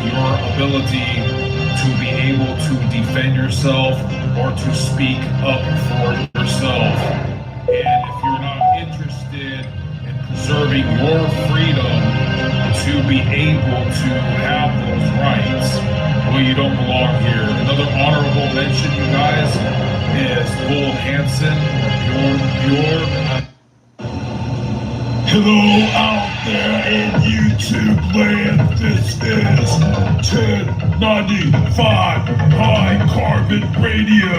your ability to be able to defend yourself or to speak up for yourself. And if you're not interested in preserving your freedom to be able to have those rights, well, you don't belong here. Another honorable mention, you guys, is Bull Hansen or Bjorn. Hello out there in YouTube land, this is 1095 High Carbon Radio.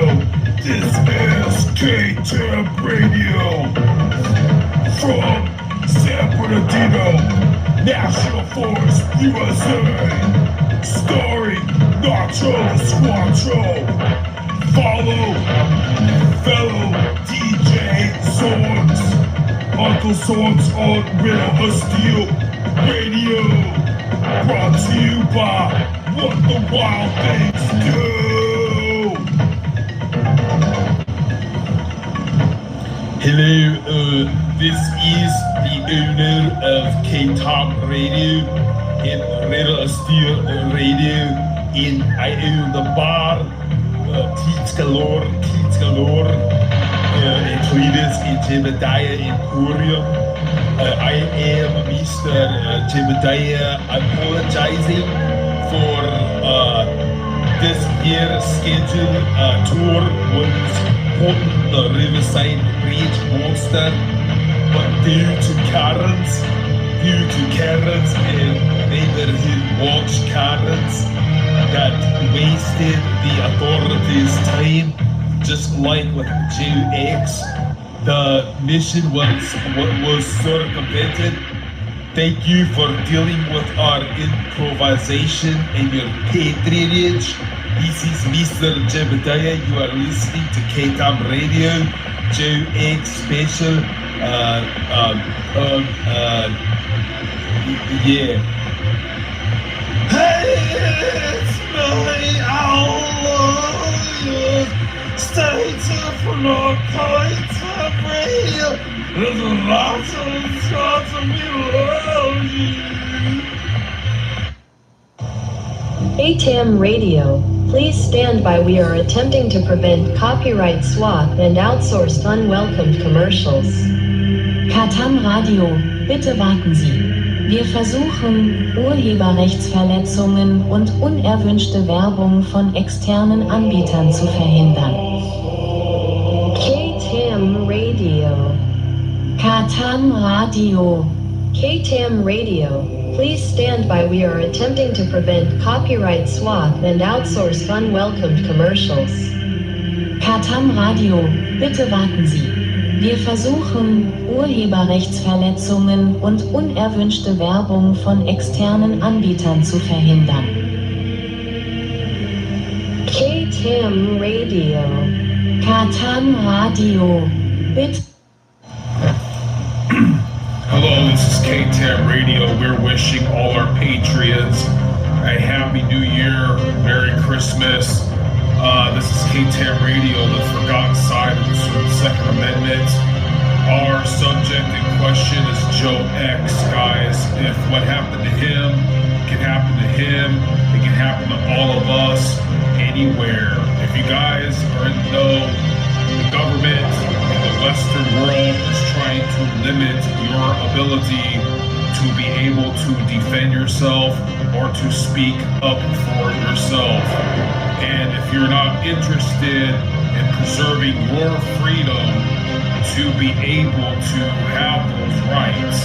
This is K-Tab Radio from San Bernardino, National Forest, USA, starring Nacho Squatro. Follow fellow DJ Songs, Uncle Songs on Riddle of Steel Radio, brought to you by What the Wild Things Do. Hello, this is the owner of K-Top Radio and Riddle of Steel Radio, and I own the bar, Teats Galore, included in Jebediah Emporium. I am Mr. Jebediah, apologizing for this year's schedule. Tour was on the Riverside Bridge Monster, but due to Karens and neighborhood watch Karens that wasted the authorities' time, just like with Joe X, the mission was circumvented. Thank you for dealing with our improvisation and your patronage. This is Mr. Jebediah. You are listening to K-Top Radio, Joe X special. Yeah. Hey, it's me, Allah. Stay tuned for more K-Top Radio. There's a lot of me love you. KTAM Radio, please stand by. We are attempting to prevent copyright swap and outsourced unwelcomed commercials. KTAM Radio, bitte warten Sie. Wir versuchen, Urheberrechtsverletzungen und unerwünschte Werbung von externen Anbietern zu verhindern. KTAM Radio. KTAM Radio. KTAM Radio, please stand by. We are attempting to prevent copyright swap and outsourced unwelcomed commercials. KTAM Radio, bitte warten Sie. Wir versuchen, Urheberrechtsverletzungen und unerwünschte Werbung von externen Anbietern zu verhindern. KTAM Radio. KTAM Radio. Bitte. Hello, this is K-Tab Radio. We're wishing all our patriots a Happy New Year, Merry Christmas. This is K-Tab Radio, the forgotten side of the Second Amendment. Our subject in question is Joe X, guys. If what happened to him can happen to him, it can happen to all of us, anywhere. If you guys are in the know, the government in the Western world is trying to limit your ability to be able to defend yourself or to speak up for yourself. And if you're not interested in preserving your freedom to be able to have those rights,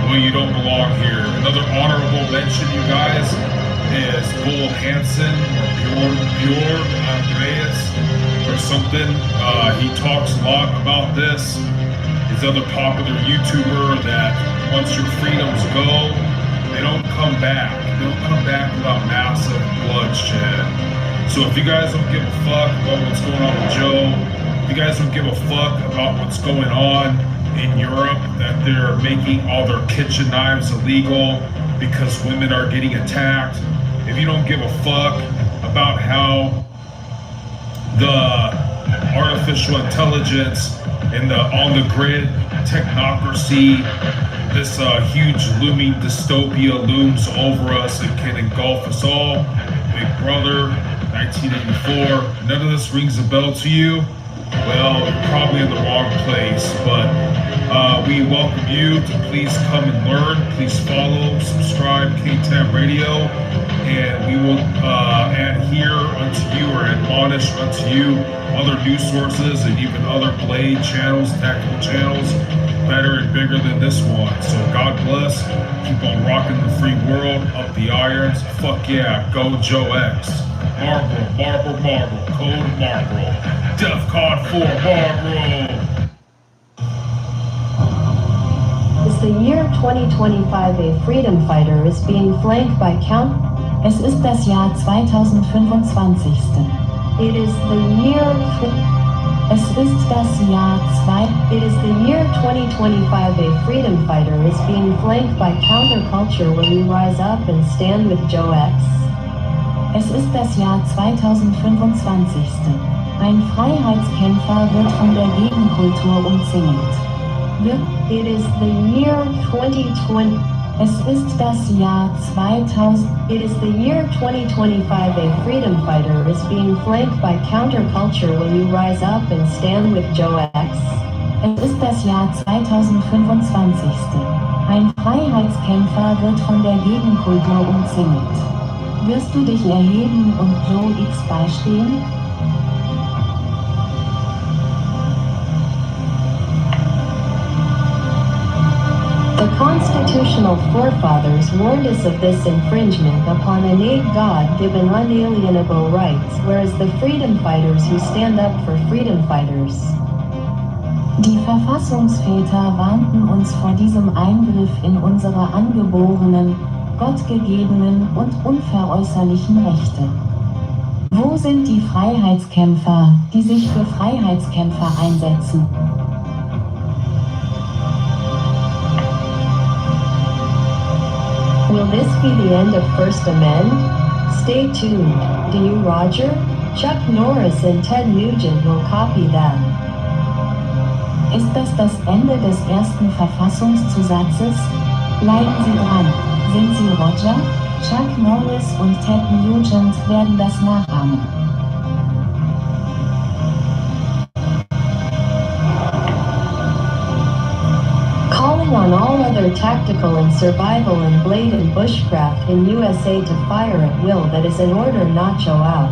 well, you don't belong here. Another honorable mention, you guys, is Bull Hansen or Bjorn Andreas or something. He talks a lot about this. He's another popular YouTuber that once your freedoms go, they don't come back. They don't come back without massive bloodshed. So if you guys don't give a fuck about what's going on with Joe, if you guys don't give a fuck about what's going on in Europe, that they're making all their kitchen knives illegal because women are getting attacked, if you don't give a fuck about how the artificial intelligence and the on-the-grid technocracy, this huge looming dystopia looms over us and can engulf us all. Big Brother, 1984. None of this rings a bell to you? Well, you're probably in the wrong place, but we welcome you to please come and learn. Please follow, subscribe, KTAM Radio, and we will adhere unto you or admonish unto you other news sources and even other Blade channels, tactical channels, better and bigger than this one. So God bless. Keep on rocking the free world. Up the irons. Fuck yeah. Go Joe X. Marlboro. Code Marlboro. DEFCON 4 Marlboro. Is the year 2025 a freedom fighter is being flanked by count? Es ist das Jahr 2025. It is the year. Es ist das Jahr 2. It is the year 2025. A freedom fighter is being flanked by counterculture. Will you rise up and stand with Joe X? Es ist das Jahr 2025. Ein Freiheitskämpfer wird von der Gegenkultur umzingelt. It is the year 2020. Es ist das Jahr 2000. It is the year 2025. A freedom fighter is being flanked by counterculture. Will you rise up and stand with Joe X? Es ist das Jahr 2025. Ein Freiheitskämpfer wird von der Gegenkultur umzingelt. Wirst du dich erheben und Joe X beistehen? The constitutional forefathers warned us of this infringement upon innate God-given unalienable rights, whereas the freedom fighters who stand up for freedom fighters. Die Verfassungsväter warnten uns vor diesem Eingriff in unsere angeborenen, gottgegebenen und unveräußerlichen Rechte. Wo sind die Freiheitskämpfer, die sich für Freiheitskämpfer einsetzen? Will this be the end of First Amendment? Stay tuned. Do you, Roger? Chuck Norris and Ted Nugent will copy that. Ist das Ende des ersten Verfassungszusatzes? Bleiben Sie dran. Sind Sie Roger? Chuck Norris und Ted Nugent werden das nachahmen. Calling on all other tactical and survival and blade and bushcraft in USA to fire at will that is in order not show out.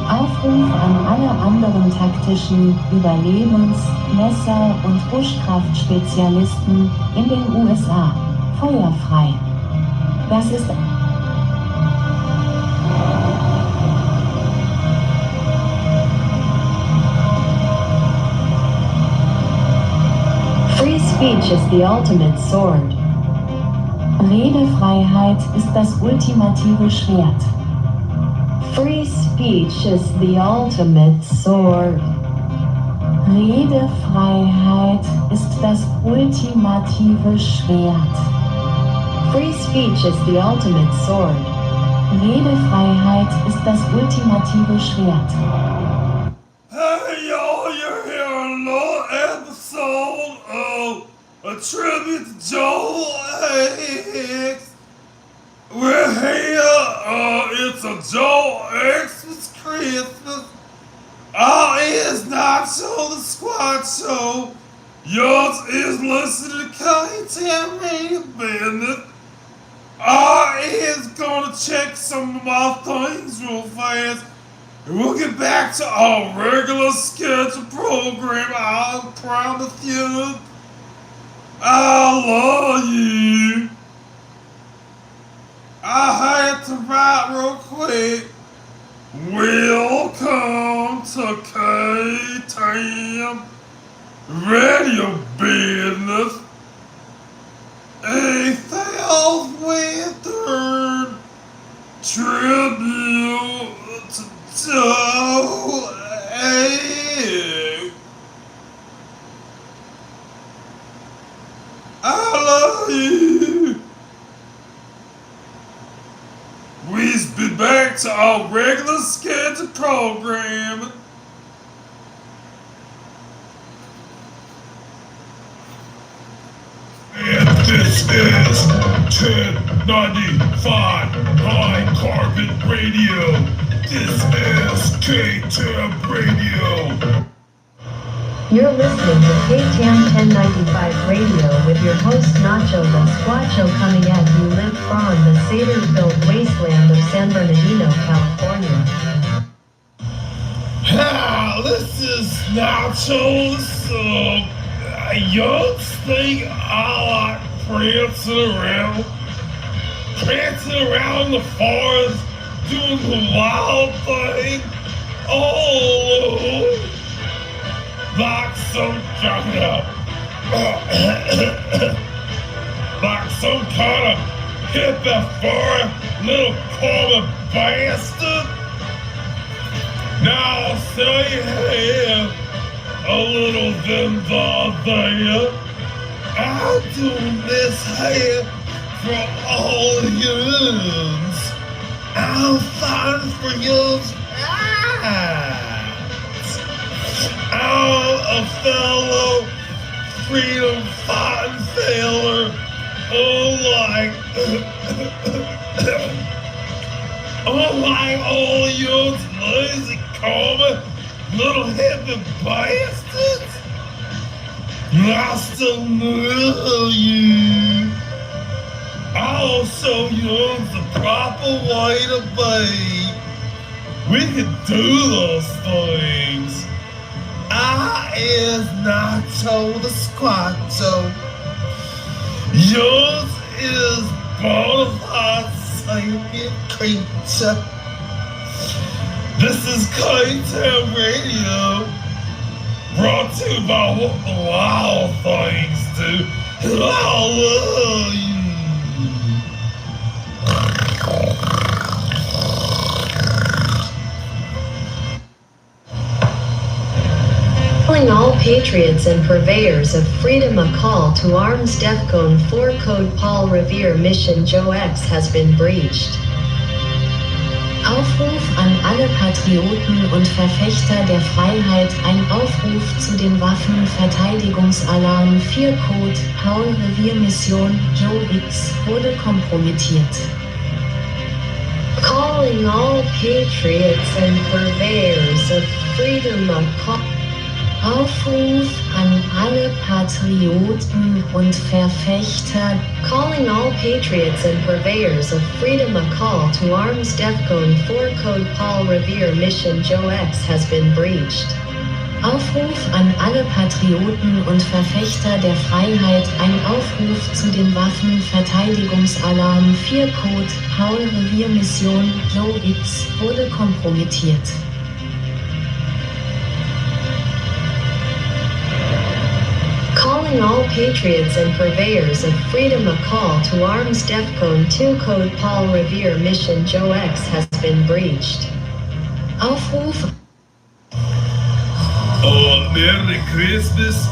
Aufruf an alle anderen taktischen Überlebens-, Messer- und Buschkraftspezialisten in den USA. Feuerfrei. Das ist Free speech is the ultimate sword. Redefreiheit ist das ultimative Schwert. Free speech is the ultimate sword. Redefreiheit ist das ultimative Schwert. Free speech is the ultimate sword. Redefreiheit ist das ultimative Schwert. Hey y'all, you're hearing another episode of A Tribute to Joel X. We're here, it's a Joel Xmas Christmas. It's not Show the Squad Show. Yours is listening to KTM Radio Business. Is gonna check some of my things real fast. And we'll get back to our regular scheduled program. I promise you. I love you. I had to write real quick. Welcome to KTM Radio Business. A southwestern tribute to Joe X. I love you. We'll be back to our regular scheduled program. This is 1095 High Carbon Radio. This is KTAM Radio. You're listening to KTAM 1095 Radio with your host Nacho the Squatcho coming at you live from the Seder-filled wasteland of San Bernardino, California. This is Nacho. You don't think I like prancing around the forest, doing the wild thing, all alone, like some kind of, hippie little common bastard. Now say you have a little vimba there. I'm doing this here for all yous. I'm fighting for yous. I'm a fellow freedom fighting sailor. Unlike all yous lazy common little hippie bastards. I still know you. I'll show you the proper way to be. We can do those things. I is Nacho the Squatcho. Yours is bonafide sapient creature. This is KTAM Radio. Brought to you by what the wild things do. And I love you. Calling all patriots and purveyors of freedom, a call to arms. DEFCON 4 Code Paul Revere Mission Joe X has been breached. Aufruf an alle Patrioten und Verfechter der Freiheit, ein Aufruf zu den Waffen, Verteidigungsalarm 4 Code, Paul Revere Mission, Joe X, wurde kompromittiert. Calling all patriots and purveyors of freedom, a call. Aufruf an alle Patrioten und Verfechter. Calling all patriots and purveyors of freedom, a call to arms. DEFCON 4 Code Paul Revere Mission Joe X has been breached. Aufruf an alle Patrioten und Verfechter der Freiheit, ein Aufruf zu den Waffen, Verteidigungsalarm 4 Code, Paul Revere Mission, Joe X, wurde kompromittiert. Calling all patriots and purveyors of freedom, a call to arms. DEFCON 2 Code Paul Revere Mission Joe X has been breached. Aufruf. Merry Christmas.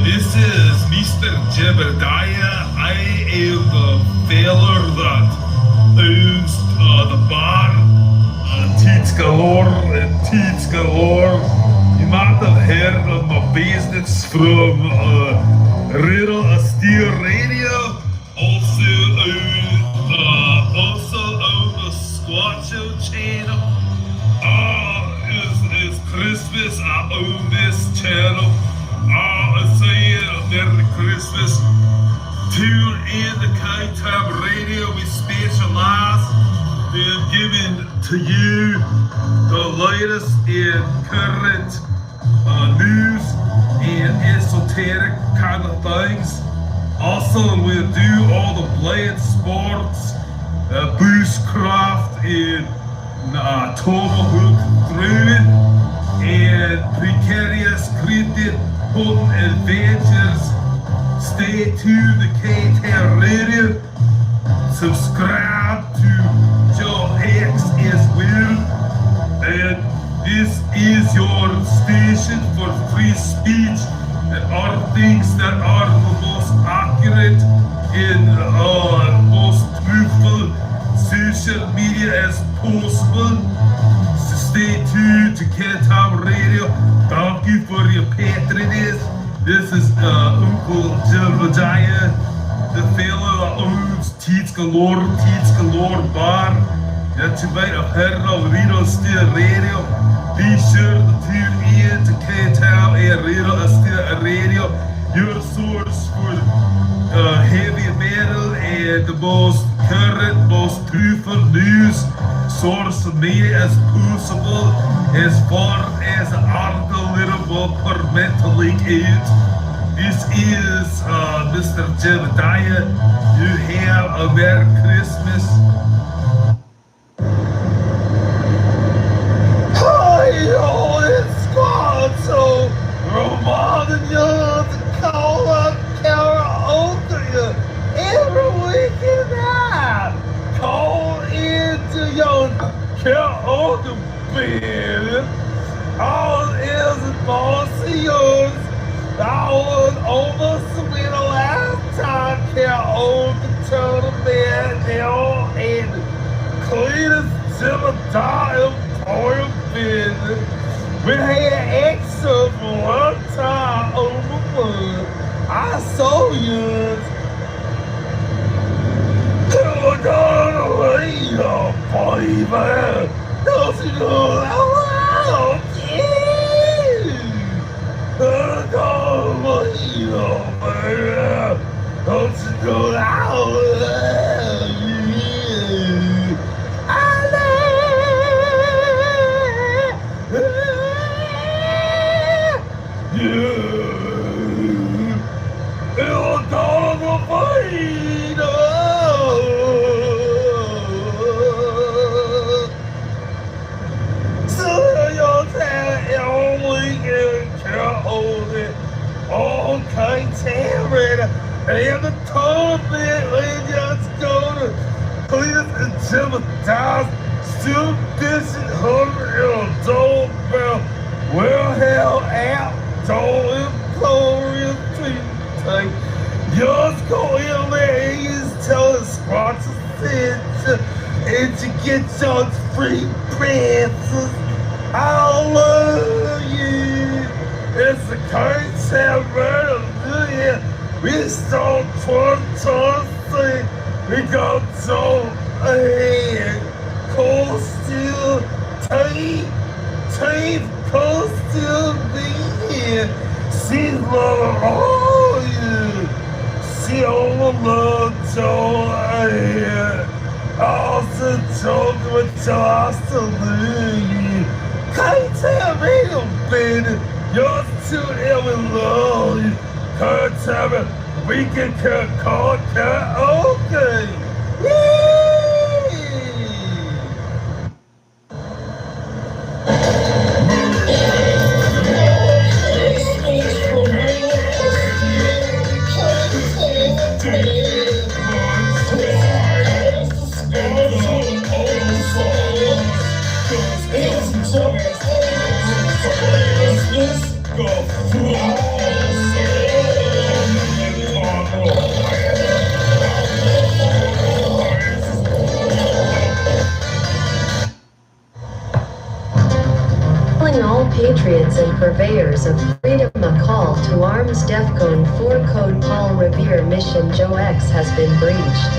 This is Mr. Jebediah. I am the feller that owns the bar, Teats Galore and Teats Galore. You might have heard of my business from Riddle Steel Radio. Also own the Squatcho channel. It's Christmas. I own this channel. I say Merry Christmas. Tune in to KTAM Radio. We specialize in giving to you the latest in current news and esoteric kind of things. Also, we'll do all the blade sports, bushcraft, and tomahawk throwing, and precarious created hunting adventures. Stay tuned to KTAM Radio. Subscribe to Joe X as well. And this is your station for free speech and all things that are the most accurate and most truthful social media as possible. So stay tuned to KTAM Radio. Thank you for your patronage. This is Uncle Jebediah, the galore, teats galore bar. Yeah, tonight I've heard it on Radio Still Radio. Be sure to tune in to K-Town and Radio Still Radio, your source for heavy metal and the most current, most truthful news source of media as possible, as far as the article little permit to leak out. This is Mr. Jebediah. You have a Merry Christmas. Hi, yo, it's squad, so reminding you to call up karaoke every weekend night. Call into your karaoke band. All is and bossy yours. I was almost to win a lifetime karaoke tournament now and Cletus Jebediah Employer business. We had extra for one time on the wood. I saw you. Come on, wait up, baby. Don't you know I love you? Come on, wait up, baby. Don't you know I love you? I love you. You're gonna fight. Okay, Taryn, and the tournament, we just go to Cletus and Jebediah, still dishing $100 bell. Well, hell out, don't employ take. Just go in there and just tell the sponsor and you get your free passes. I love you. It's the K-Town Radio. We start 2023. We got Joe ahead. Cold Steel Tape, Cold Steel be here. She's loving all you. She all love Joe ahead. Also joking with Joe, I still love you. K-Town Radio, baby. You're too ill and lonely. K-Town, we can call karaoke. Yay! Calling all patriots and purveyors of freedom, a call to arms. DEFCON 4 code Paul Revere Mission Joe X has been breached.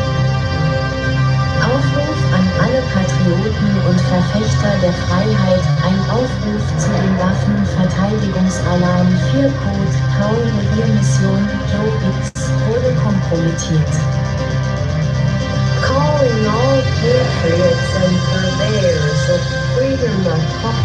Aufruf an alle Patrioten und Verfechter der Freiheit, ein Aufruf zu den Waffenverteidigungsalarm 4 Code Paul Revere Mission Joe X wurde kompromittiert. Calling all patriots and purveyors of freedom, a call.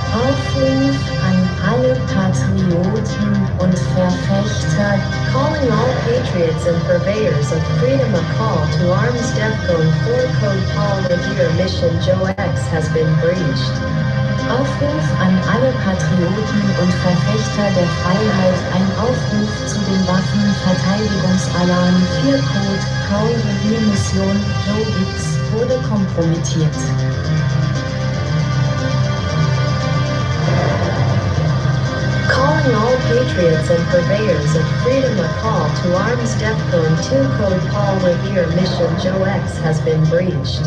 Aufruf an alle Patrioten und Verfechter. Calling all patriots and purveyors of freedom, a call to arms. DEFCON 4 code Paul Revere Mission Joe X has been breached. Aufruf an alle Patrioten und Verfechter der Freiheit, ein Aufruf zu den Waffenverteidigungsalarm 4 code Paul Revere Mission Joe X wurde kompromittiert. Calling all patriots and purveyors of freedom, a call to arms. DEFCON 2 code Paul Revere Mission Joe X has been breached.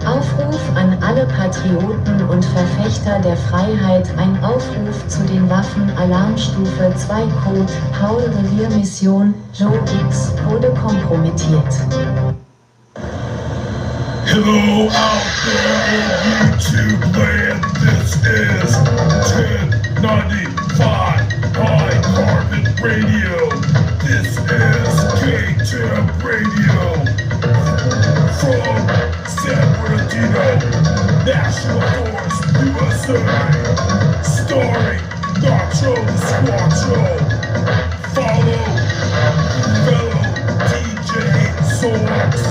Aufruf an alle Patrioten und Verfechter der Freiheit, ein Aufruf zu den Waffen Alarmstufe 2 code Paul Revere Mission Joe X wurde kompromittiert. Hello out there in YouTube land, this is 1095 High Carbon Radio. This is K-Tip Radio from San Bernardino, National Forest, USA, starring Nacho the Squatcho. Follow fellow DJ Sorks,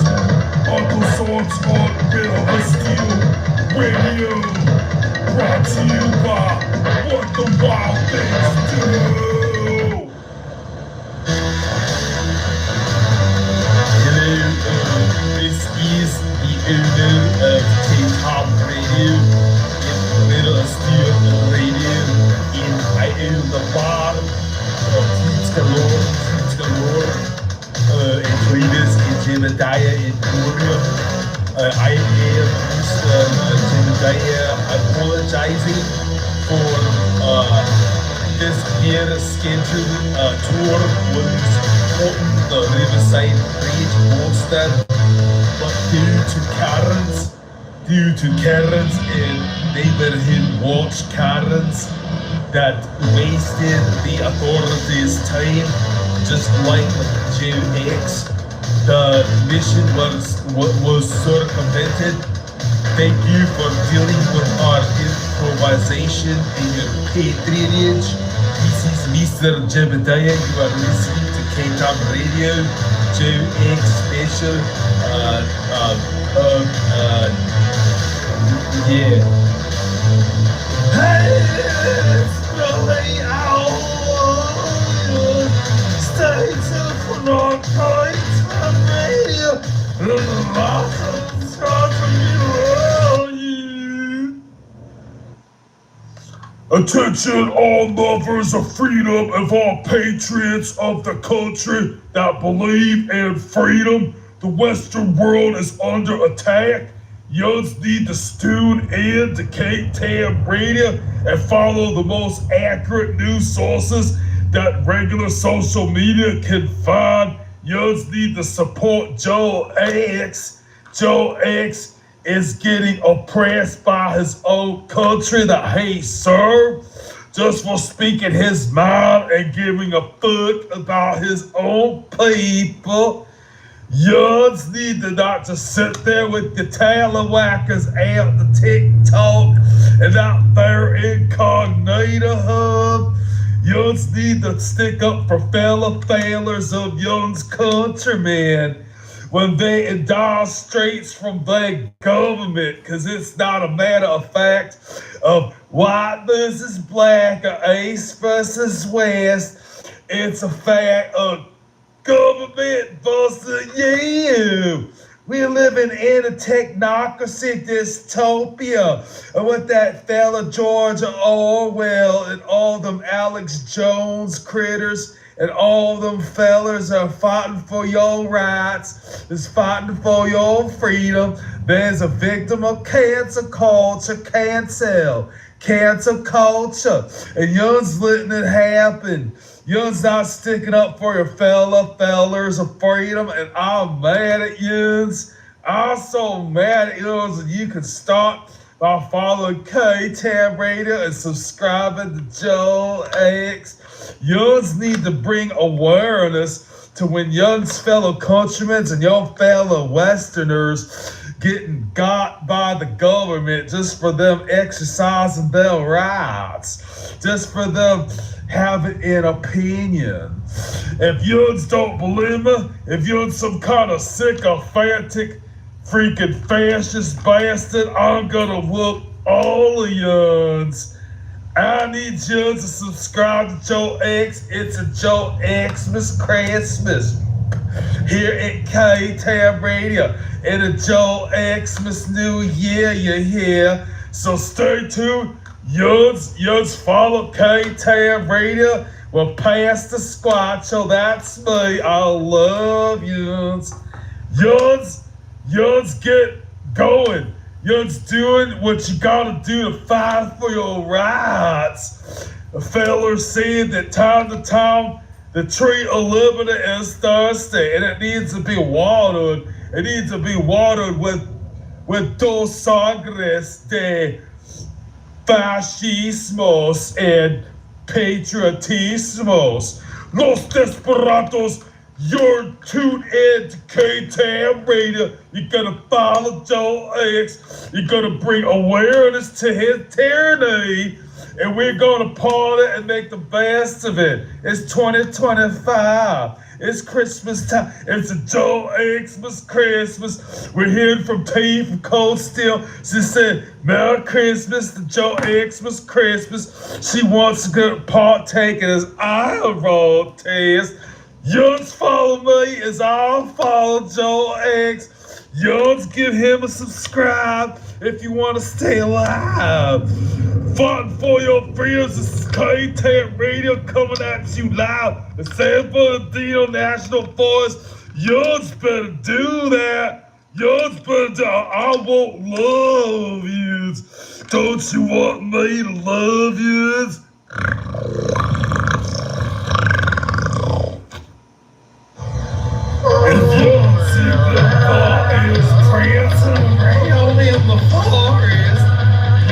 Uncle Sorks on Bill of Steel Radio, brought to you by What the Wild Things Do. Hello, this is the owner of K-Top Radio in Little Steel Radio, and I own the bar of Tweets Galore, and Cletus and Jebediah in Korea. I am Mr. Jebediah apologizing for this year's scheduled tour was on the Riverside Bridge Monster, but due to Karens and neighborhood watch Karens that wasted the authorities' time, just like with Joe X, the mission was circumvented. Thank you for dealing with our improvisation and your patronage. This is Mr. Jebediah. You are listening to K-Top Radio, Joe X Special. Yeah. Hey, it's really out. Stay tuned for non-K-Top Radio. Attention all lovers of freedom and all patriots of the country that believe in freedom. The Western world is under attack. Youths need to tune in to K-Tam Radio and follow the most accurate news sources that regular social media can find. Youths need to support Joe X. Joe X is getting oppressed by his own country that he served just for speaking his mind and giving a fuck about his own people. Youths need to not just sit there with the talawhackers out the TikTok and out there incognito hub. Youths need to stick up for fellow failures of Young's countrymen when they endorse straights from their government, because it's not a matter of fact of white versus black or east versus west. It's a fact of government versus you. We're living in a technocracy dystopia. And with that fella George Orwell and all them Alex Jones critters and all them fellas are fighting for your rights, is fighting for your freedom. There's a victim of cancel culture, cancel culture. And young's letting it happen. Young's not sticking up for your fellers of freedom, and I'm mad at yous. I'm so mad at yous, and you can start by following K-Tam Radio and subscribing to Joe X. Young's need to bring awareness to when young's fellow countrymen and your fellow Westerners getting got by the government just for them exercising their rights, just for them having an opinion. If yous don't believe me, if you're some kind of sycophantic, freaking fascist bastard, I'm gonna whoop all of yous. I need you to subscribe to Joe X. It's a Joe Xmas Christmas here at K-Tam Radio. And a Joe Xmas New Year, you hear? So stay tuned. Yours follow K-Tam Radio with Pastor Squatcho. That's me. I love yours. Yours get going. You're doing what you gotta do to fight for your rights. The fellas said that time to time the tree of liberty is thirsty and it needs to be watered. It needs to be watered with with dos sangres de fascismos and patriotismos. Los Desperados, you're tuned in to KTAM Radio. You're gonna follow Joe X. You're gonna bring awareness to his tyranny. And we're gonna party and make the best of it. It's 2025. It's Christmas time. It's a Joe Xmas Christmas. We're hearing from T from Cold Steel. She said, Merry Christmas to Joe Xmas Christmas. She wants to go partake in his eye roll test. You just follow me as I'll follow Joe X. You just give him a subscribe if you want to stay alive. Fighting for your freedoms. This is KTAM Radio coming at you live. The San Bernardino National Forest. You just better do that. You just better do. I won't love you. Don't you want me to love you? If you don't see the ball is prancing around in the forest,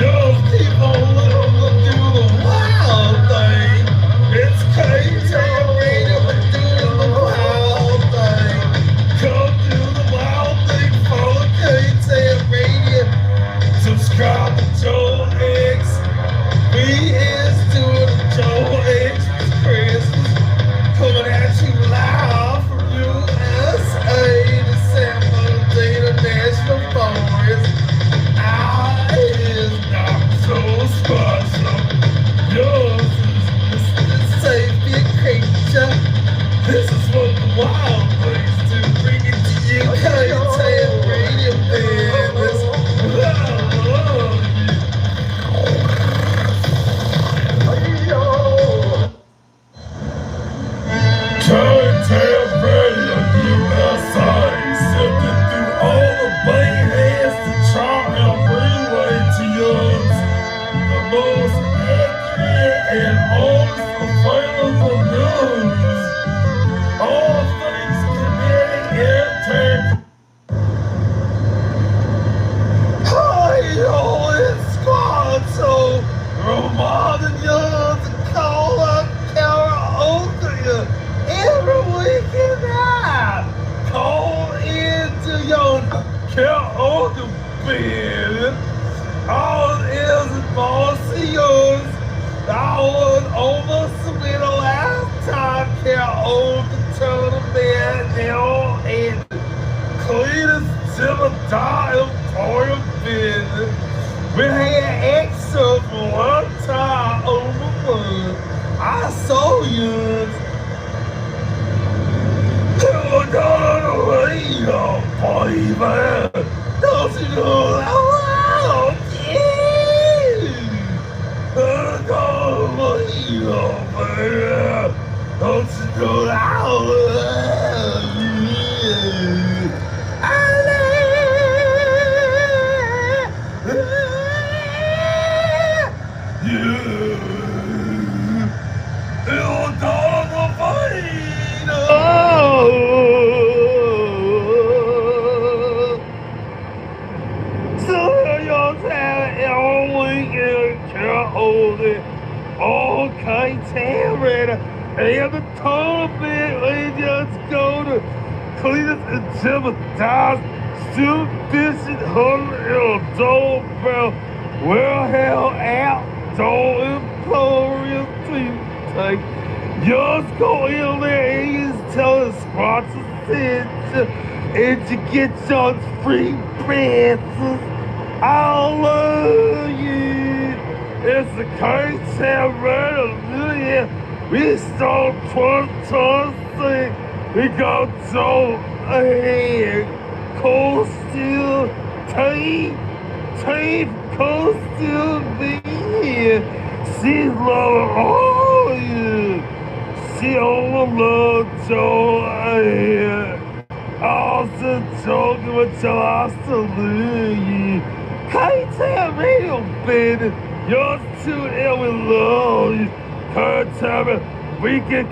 young people living do the wild thing. It's KTAM Radio, we're doing the wild thing. Come do the wild thing, follow KTAM Radio. Subscribe to Joe X. We is doing Joe X Christmas. Coming at you live from USA to San Bernardino National Forest. I is not so special. Yours is the savior creature. This is what the wild things do. Bring it to you, KTAM Radio business. I love KTAM Radio USA, sifting through all the bayheads to try and relay to yours the most accurate and honest available news. All things kinetic and tech. Hi, yo, it's Squanto, reminding you to call up karaoke every weekend night. Call into your karaoke bed. All it is and most of yours. I was almost with a lifetime karaoke tournament now and Cletus Timothy for your business. We had extra for one time over month. I saw you. You're gonna wait up, baby. Don't you know I love you? You're gonna wait up, baby. Don't you know I love you? I love you. You're gonna wait up. KTAM Radio, and the tournament, we just go to Cletus and Timothy's Student Fishing Hunter and Doorbell. We'll hell out, Door Emporium to take. Just go in there and just tell the sponsor and you get your free passes. I love you. It's the KTAM Radio. We start 2026. We got Joe ahead. Cold Steel, Tape, Cold Steel be here. She's loving all of you. She only loves Joe ahead. Also talking with Joe, I still love you. KTAM Radio, baby. You're too ill, we love you. KTAM, we can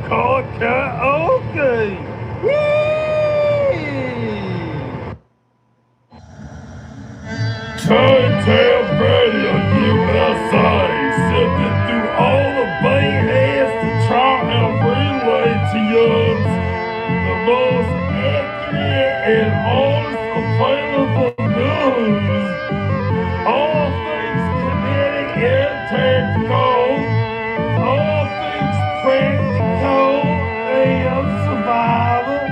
call karaoke. Yay! Turntable Radio USA, sifting through all the bayheads to try and relay to you the most accurate and honest available news. All things kinetic and tactical, all things practical and survival,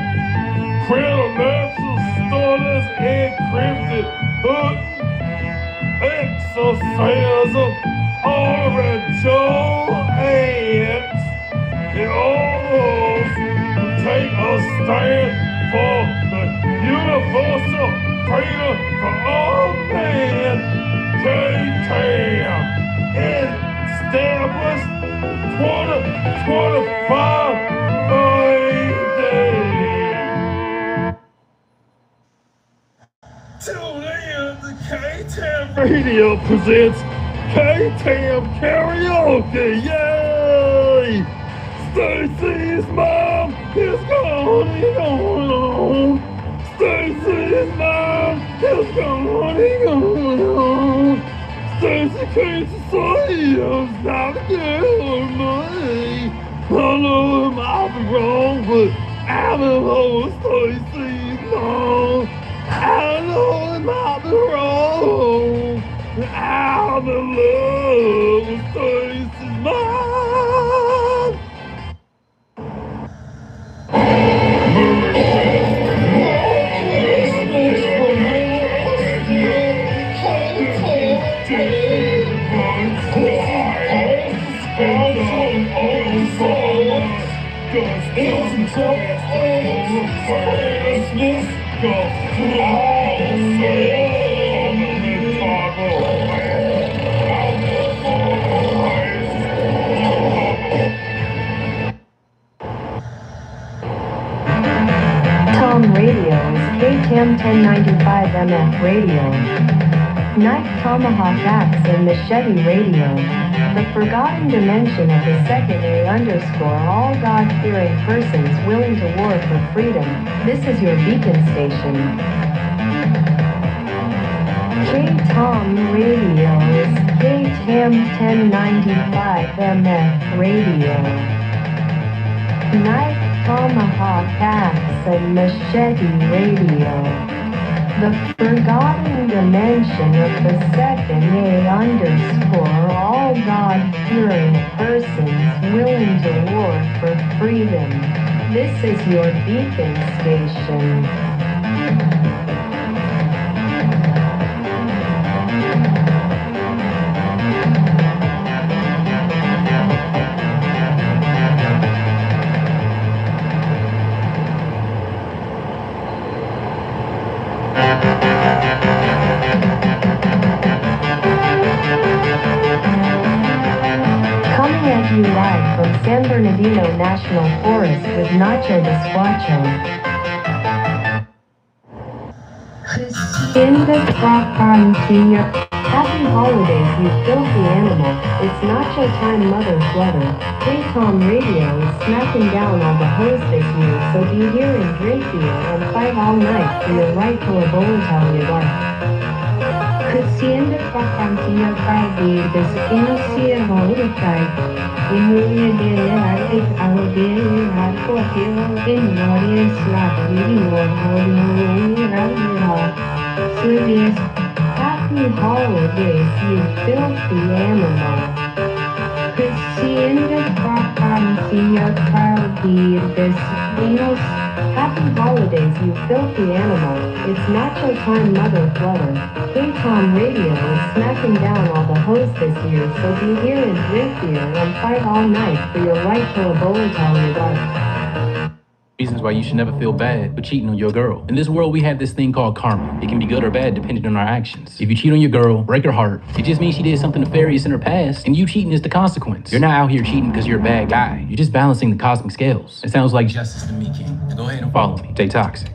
criminal stories encrypted, exorcism, origin acts, and all those who take a stand for the universal freedom for all men. K-Town established 2025 AD. Tune in to K-Town Radio presents K-Town Karaoke, yay! Stacy's mom is going on. Stacy's mom is going on. Stacy can't see us, not good with me. I know it might be wrong, but I'm in love with Stacy's mom. I know it might be wrong, but I'm in love with Stacy's mom. Tom Radio is KTAM 1095 MF Radio. Knife Tomahawk Axe and Machete Radio. The forgotten dimension of the second A underscore all God-fearing persons willing to war for freedom. This is your beacon station. K-Tom Radio is KTAM 1095 MF Radio. Knife Tomahawk Axe and Machete Radio. The forgotten dimension of the second A underscore all God-fearing persons willing to war for freedom. This is your beacon station. Coming at you live from San Bernardino National Forest with Nacho Desquacho. In the Trapantia. Happy holidays, you filthy animal. It's Nacho time, mother flubber. K-Tom Radio is smacking down all the hoes this year, so be here and drink beer and fight all night for your right to a voluntary life. Hacienda Trapantia Friday, the Skinny Holiday. In the arte, our daily hardcore hero in the audience, like reading or holding serious. Happy holidays, you filthy animal. Hacienda Trapantia Friday, the Skinny. Happy holidays, you filthy animal. It's Nacho time, mother flubber. K-Tom Radio is smacking down all the hoes this year, so be here and drink beer and fight all night for your right to a voluntary life. Reasons why you should never feel bad for cheating on your girl. In this world, we have this thing called karma. It can be good or bad depending on our actions. If you cheat on your girl, break her heart, it just means she did something nefarious in her past, and you cheating is the consequence. You're not out here cheating because you're a bad guy. You're just balancing the cosmic scales. It sounds like justice to me, King. Now go ahead and follow me. Stay toxic.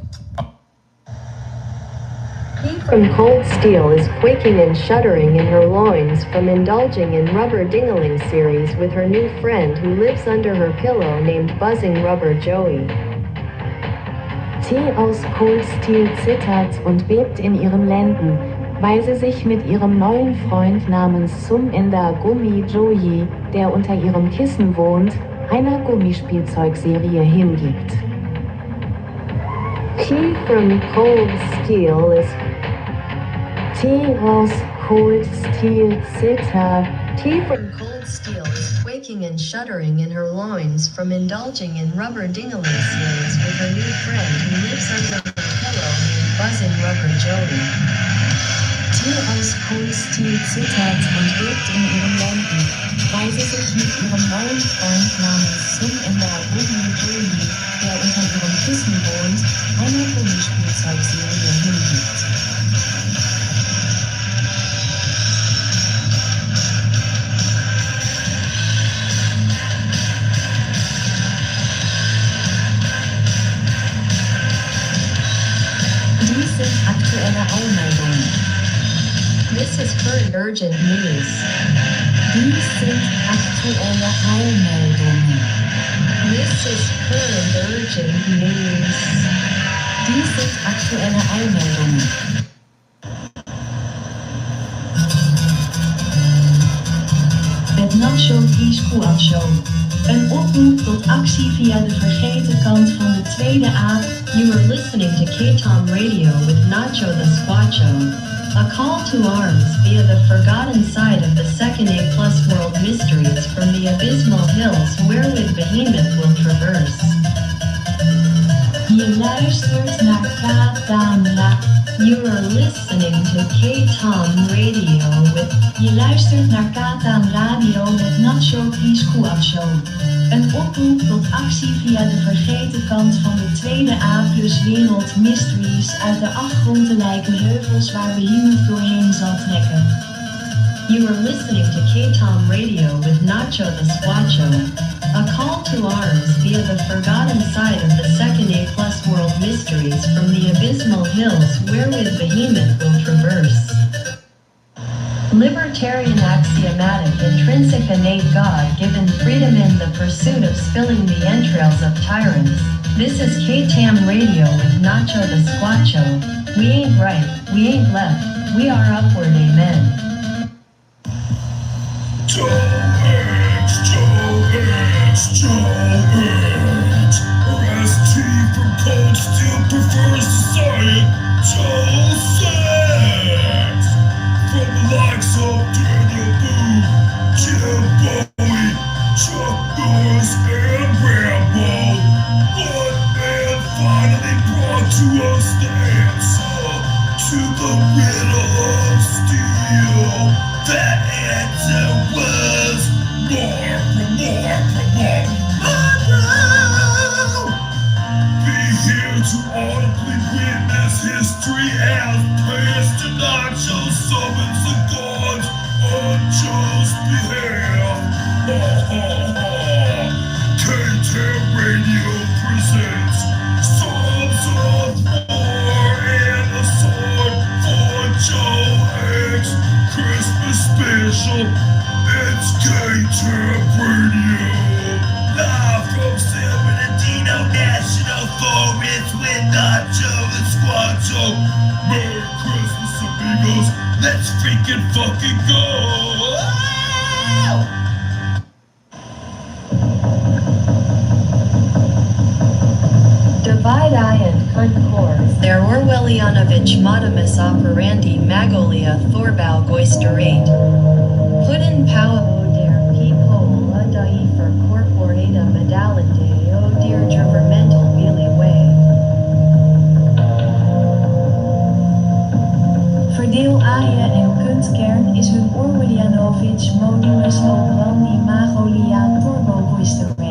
He from Cold Steel is quaking and shuddering in her loins from indulging in Rubber Dingling series with her new friend who lives under her pillow named Buzzing Rubber Joey. Tee aus Cold Steel zittert und bebt in ihren Lenden. weil sie sich mit ihrem neuen Freund namens Sum in der Gummi Joey, der unter ihrem Kissen wohnt, einer Gummispielzeugserie hingibt. Tea from cold steel is tea aus cold steel zither. Tea from cold steel is quaking and shuddering in her loins from indulging in rubber dingling slings with her new friend who lives under her pillow named Buzzing Rubber Joey. Tea aus cold steel zittert und bebt in ihren Lenden, weil sie sich mit ihrem neuen Freund namens Sum in der Gummi Joey, der unter ihrem Kissen wohnt, einer Gummispielzeugserie hingibt. Dies sind aktuelle Eilmeldungen. This is current urgent news. Dies sind aktuelle Eilmeldungen. This is current urgent news. Dies sind aktuelle Eilmeldungen. Het Nacho Q Show. Een oproep tot actie via de vergeten kant van de tweede aap. You are listening to K-Tom Radio with Nacho the Squatcho. A call to arms via the forgotten side of the second A+ world mysteries from the abysmal hills wherewith Behemoth will traverse. Je luistert naar K-Tamra. You are listening to K-Tom Radio with... Je luistert naar K-Tam Radio met Nacho Q Show. Een oproep tot actie via de vergeten kant van de tweede A+ wereld mysteries uit de afgrondelijke heuvels waar Behemoth doorheen zal trekken. You are listening to K-Tom Radio with Nacho the Squatcho. A call to arms via the forgotten side of the second A+ world mysteries from the abysmal hills wherewith Behemoth will traverse. Libertarian axiomatic intrinsic innate God-given freedom in the pursuit of spilling the entrails of tyrants. This is K-Tam Radio with Nacho the Squatcho. We ain't right, we ain't left, we are upward, amen. Joe Hanks, RST from cold steel prefers science, Joe Sex. From the likes of Daniel Boone, Jim Bowie, Chuck Norris, and Rambo, one man finally brought to us the answer to the riddle of steel. That answer was more. Be here to audibly witness history as past and Nacho summons the gods on Joe's behalf. K-Tam Radio presents Songs of War and a Sword for Joe X Christmas special. It's K-Tam Radio. Live from San Bernardino National Forest with Nacho and Squatcho. Merry Christmas, amigos. Let's freaking fucking go. Divide I and concord. There Orwellianovich modamus operandi Magolia Thorbau Goisterate. Put in power der people a dai for corporata medalinde o dear governmental really way. Verdeel Aja en Kuntkern is hun Orwellianovich modus operandi Magolia turbogoisterate.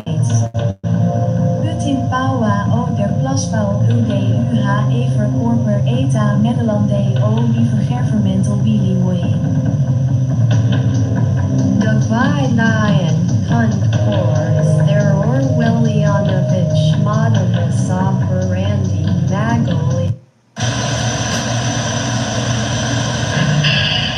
Put in power o der plasbouw UDUH ever corper eta Nederlande o liever governmental really way. Divide I and concord. There Orwellianovich modamus operandi Magolia.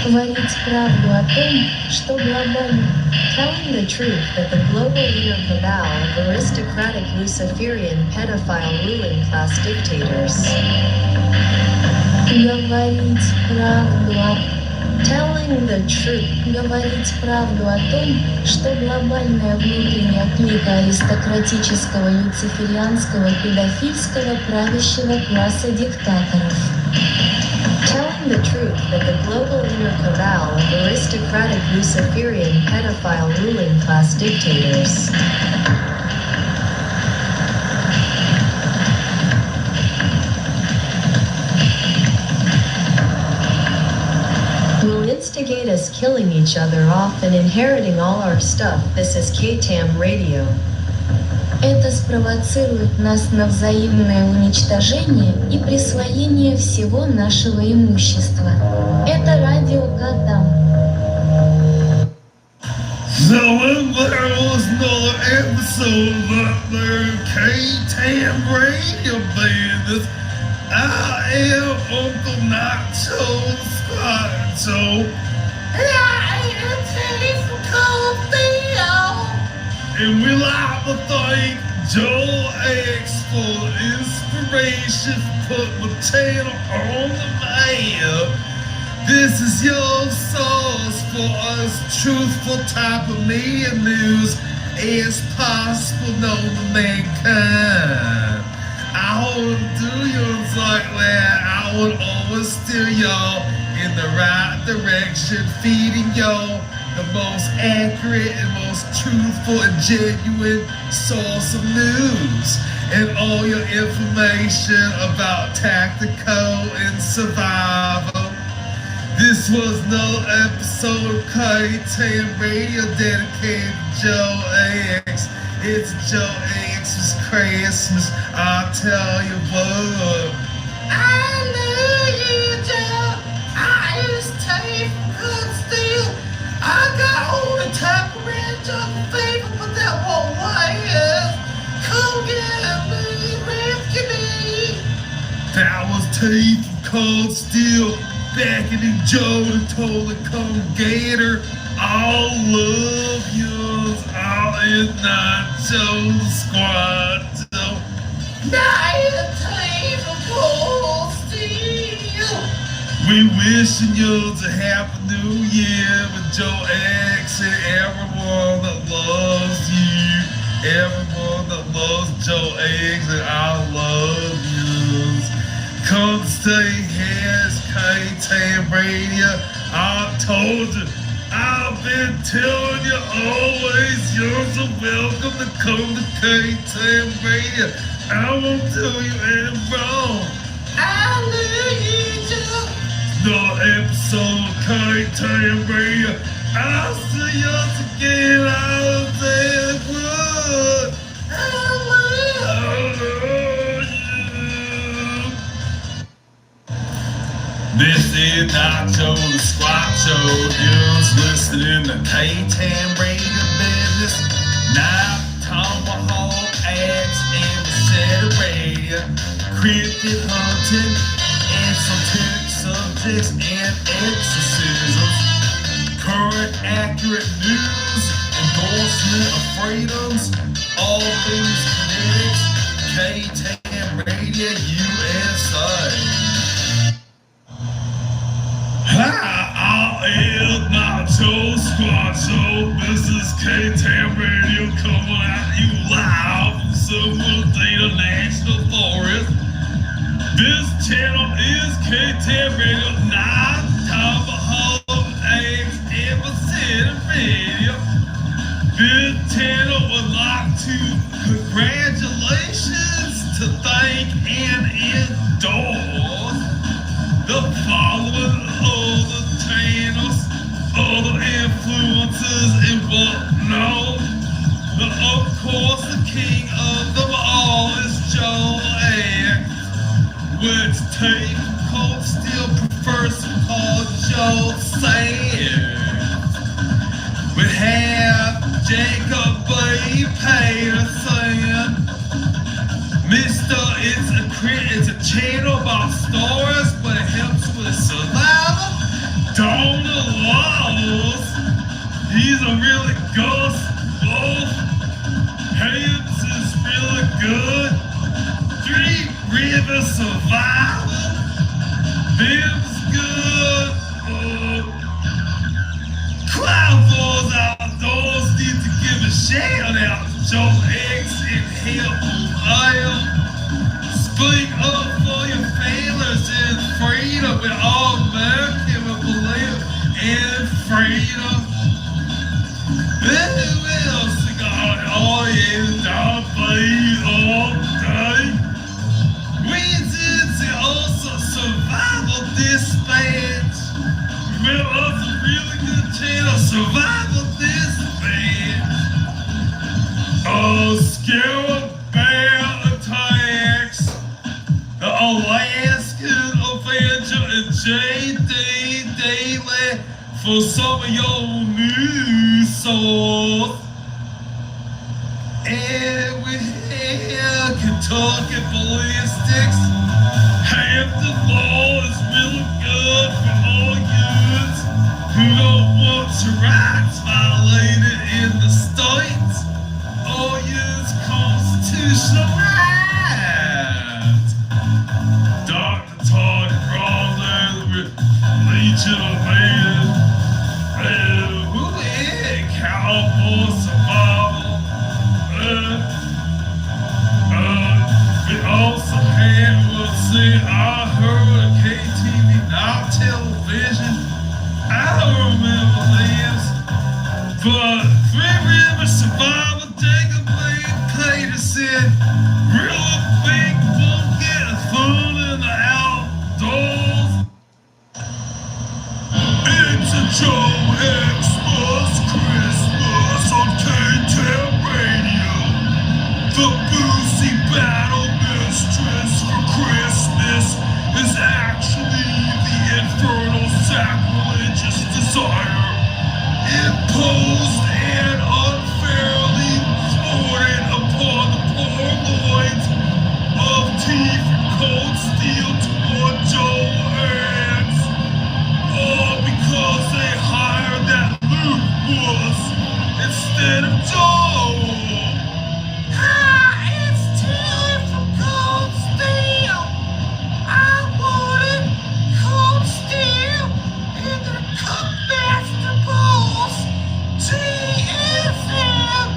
Говорить правду о том, что глобально. Telling the truth that the global inner cabal of aristocratic Luciferian pedophile ruling class dictators. Говорить правду Telling the truth. Говорить правду о том, что глобальная внутренняя книга аристократического, люциферианского, педофильского правящего класса диктаторов. Telling the truth that the global inner cabal of aristocratic Luciferian pedophile ruling class dictators will instigate us killing each other off and inheriting all our stuff. This is KTAM Radio. Это спровоцирует нас на взаимное уничтожение и присвоение всего нашего имущества. Это радио Катам. So there was another episode of the KTAM Radio Business. I am Uncle Nacho Squatcho. And I am Teddy from Columbia. And we like to thank Joel X for the inspiration for putting the channel on the map. This is your source for us truthful type of media news as possible known to mankind. I would do yours like that. I would always steer y'all in the right direction, feeding y'all the most accurate and most truthful and genuine source of news and all your information about tactical and survival. This was another episode of KTAM Radio dedicated to Joe X. It's Joe X's Christmas, I'll tell you what. I love you, Joe. I used to take good steel. I got only type of range of favor, but that won't last. Come get me, rescue me. That was Teeth from Cold Steel. Beckoning Joe to totally come Gator. I'll love yours. All in Nacho Squad. So, Night Teeth from Cold Steel. We wishing you a happy new year with Joe X and everyone that loves you. Everyone that loves Joe X and I love you. Come stay here, it's KTAM Radio. I told you, I've been telling you always, you're so welcome to come to KTAM Radio. I won't do you any wrong. I love you, Joe. Another episode of KTAM Radio. I'll see you again. I'll say good. I love you. This is Nacho the Squatcho. You're listening to KTAM Radio Business. Now, Tomahawk ads and Machete Radio. Cryptid hunting, esoteric subjects and exorcisms. Current accurate news, endorsement of freedoms, all things kinetics, KTAM Radio USA. Hi, I am Nacho Squatcho. This is KTAM Radio coming at you live from Silver Data National Forest. This channel is KTAM Radio 9 Tomahawk Eggs and Machete Radio. This channel would like to congratulations to thank and endorse the following other channels, other influences and whatnot. Of course, the king of them all is Joe X, which Tate Cold Steel prefers to call Joe Sand. We have Jacob B. Peterson. It's a channel about stories, but it helps with survival. Donald Laws, he's a really good wolf. Haynes is really good. Three River Survival. Lives good. Crowd Wars Outdoors need to give a shout out to Joe X in Hill, Ohio. Speak up for your feelings in freedom. We're all American, we believe in freedom. Who else got all you don't bleed all day? Reasons and also survival dispatch. Remember, that's a really good channel, survival dispatch. Scare bear attacks. The Alaskan Avenger and J.D. Daily for some of your news source. And we have Kentucky ballistics. Hampton law is really good for all youths who don't want your rights violated in the states. All youths constitutional rights. Dr. Todd Crowley, Legion of Man, who is Cowboy Survival. We also had, I heard a KTV Now television. I remember this. But Three Rivers Survival, Jacob Lane Peterson, real big won't get fun in the outdoors. It's a Joe Xmas Christmas on K-Town Radio. The boozy battle mistress for Christmas is actually the infernal sacrilegious desire imposed and unfairly thwarted upon the poor loins of teeth and cold steel toward Joe X. All because they hired that Luke Wuss instead of Joe. It's time for cold steel. I wanted cold steel in the Cookmaster Bowls. TSM,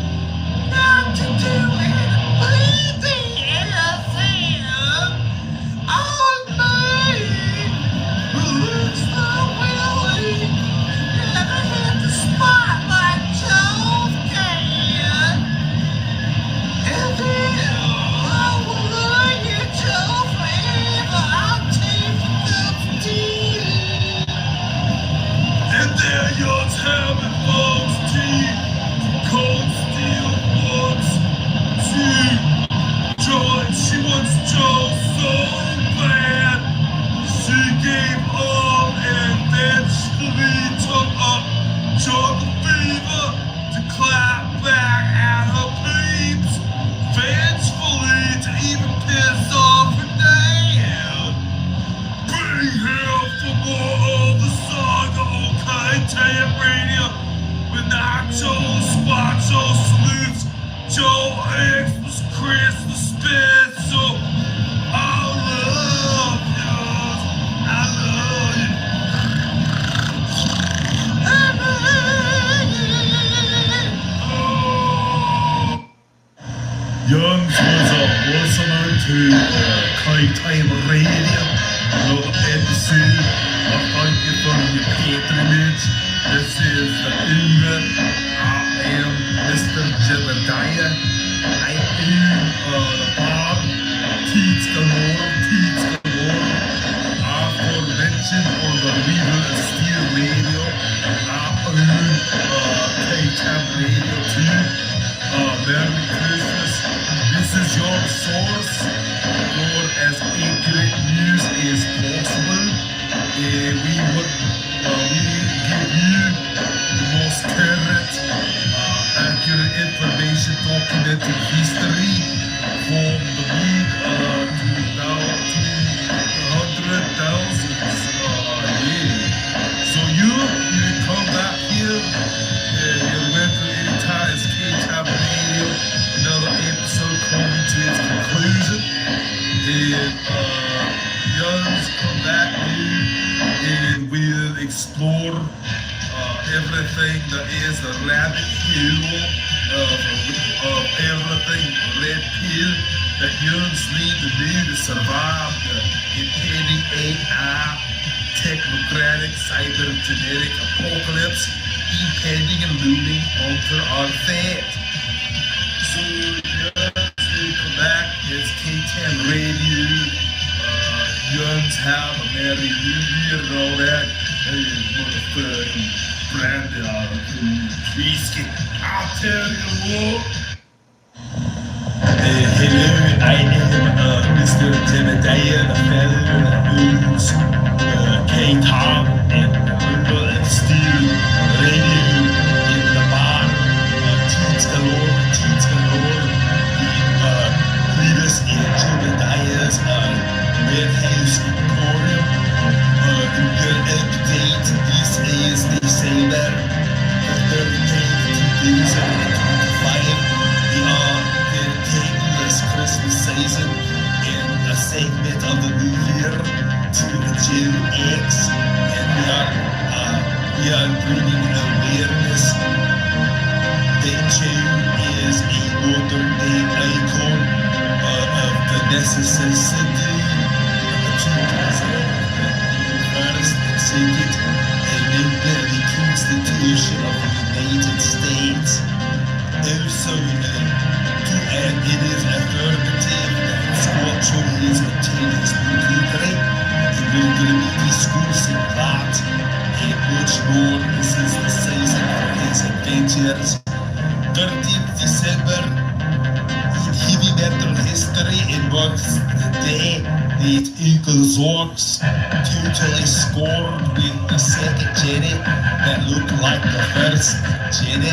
not to do it, BDSM. On me, who looks the willy, never hit the spot like Joe can. And then I will lure you, Joe, forever. I'll take you and there you're having folks tea. Cold steel wants to join. She wants Joe so bad. She gave up and eventually took up jungle fever to clap back at her peeps. Vengefully to even piss off her dad. Be here for more of the saga, okay? K-Town Radio with nachos, spachos, salutes, Joe Xmas Christmas special. I love you. I love you. Youngs was listening to K-Town Radio. Another episode. I thank you for your patronage. This is the Uber. I am Mr. Jedediah. I own the bar. Teats Galore. Aforementioned on the River Steel Radio. I own K-Town Radio too. Merry Christmas. This is your source for as accurate news as possible. We give you the most current, accurate information, documented history for explore everything that is a rabbit hole of everything red pill that humans need to do to survive the impending AI, technocratic, cybergenetic apocalypse impending and looming onto our fate. So just to come back, it's K10 Radio. Yuns have a Merry New Year and all that. Hey, motherfucking Brandon, whiskey. I'll tell you what. Hello, I am Mr. Jebediah, the fellow that moves K-Top and Rumble and Steel Radio in the bar. Teens galore. Lead us in Jebediah's Warehouse Emporium. In your update these days, they say that the 30th, 2025, they are dedicating this Christmas season in a segment of the new year to the Gen X, and we are bringing awareness that June is a modern day icon of the necessity to preserve the first and second amendment of the Constitution of the United States. Also, to add, it is affirmative that sculpture is continuous military and will be discussing that and much more. This is the season for his adventures. 13th December in heavy metal history, it was the day that Uncle Zorks totally scored with the second Jenny that looked like the first Jenny.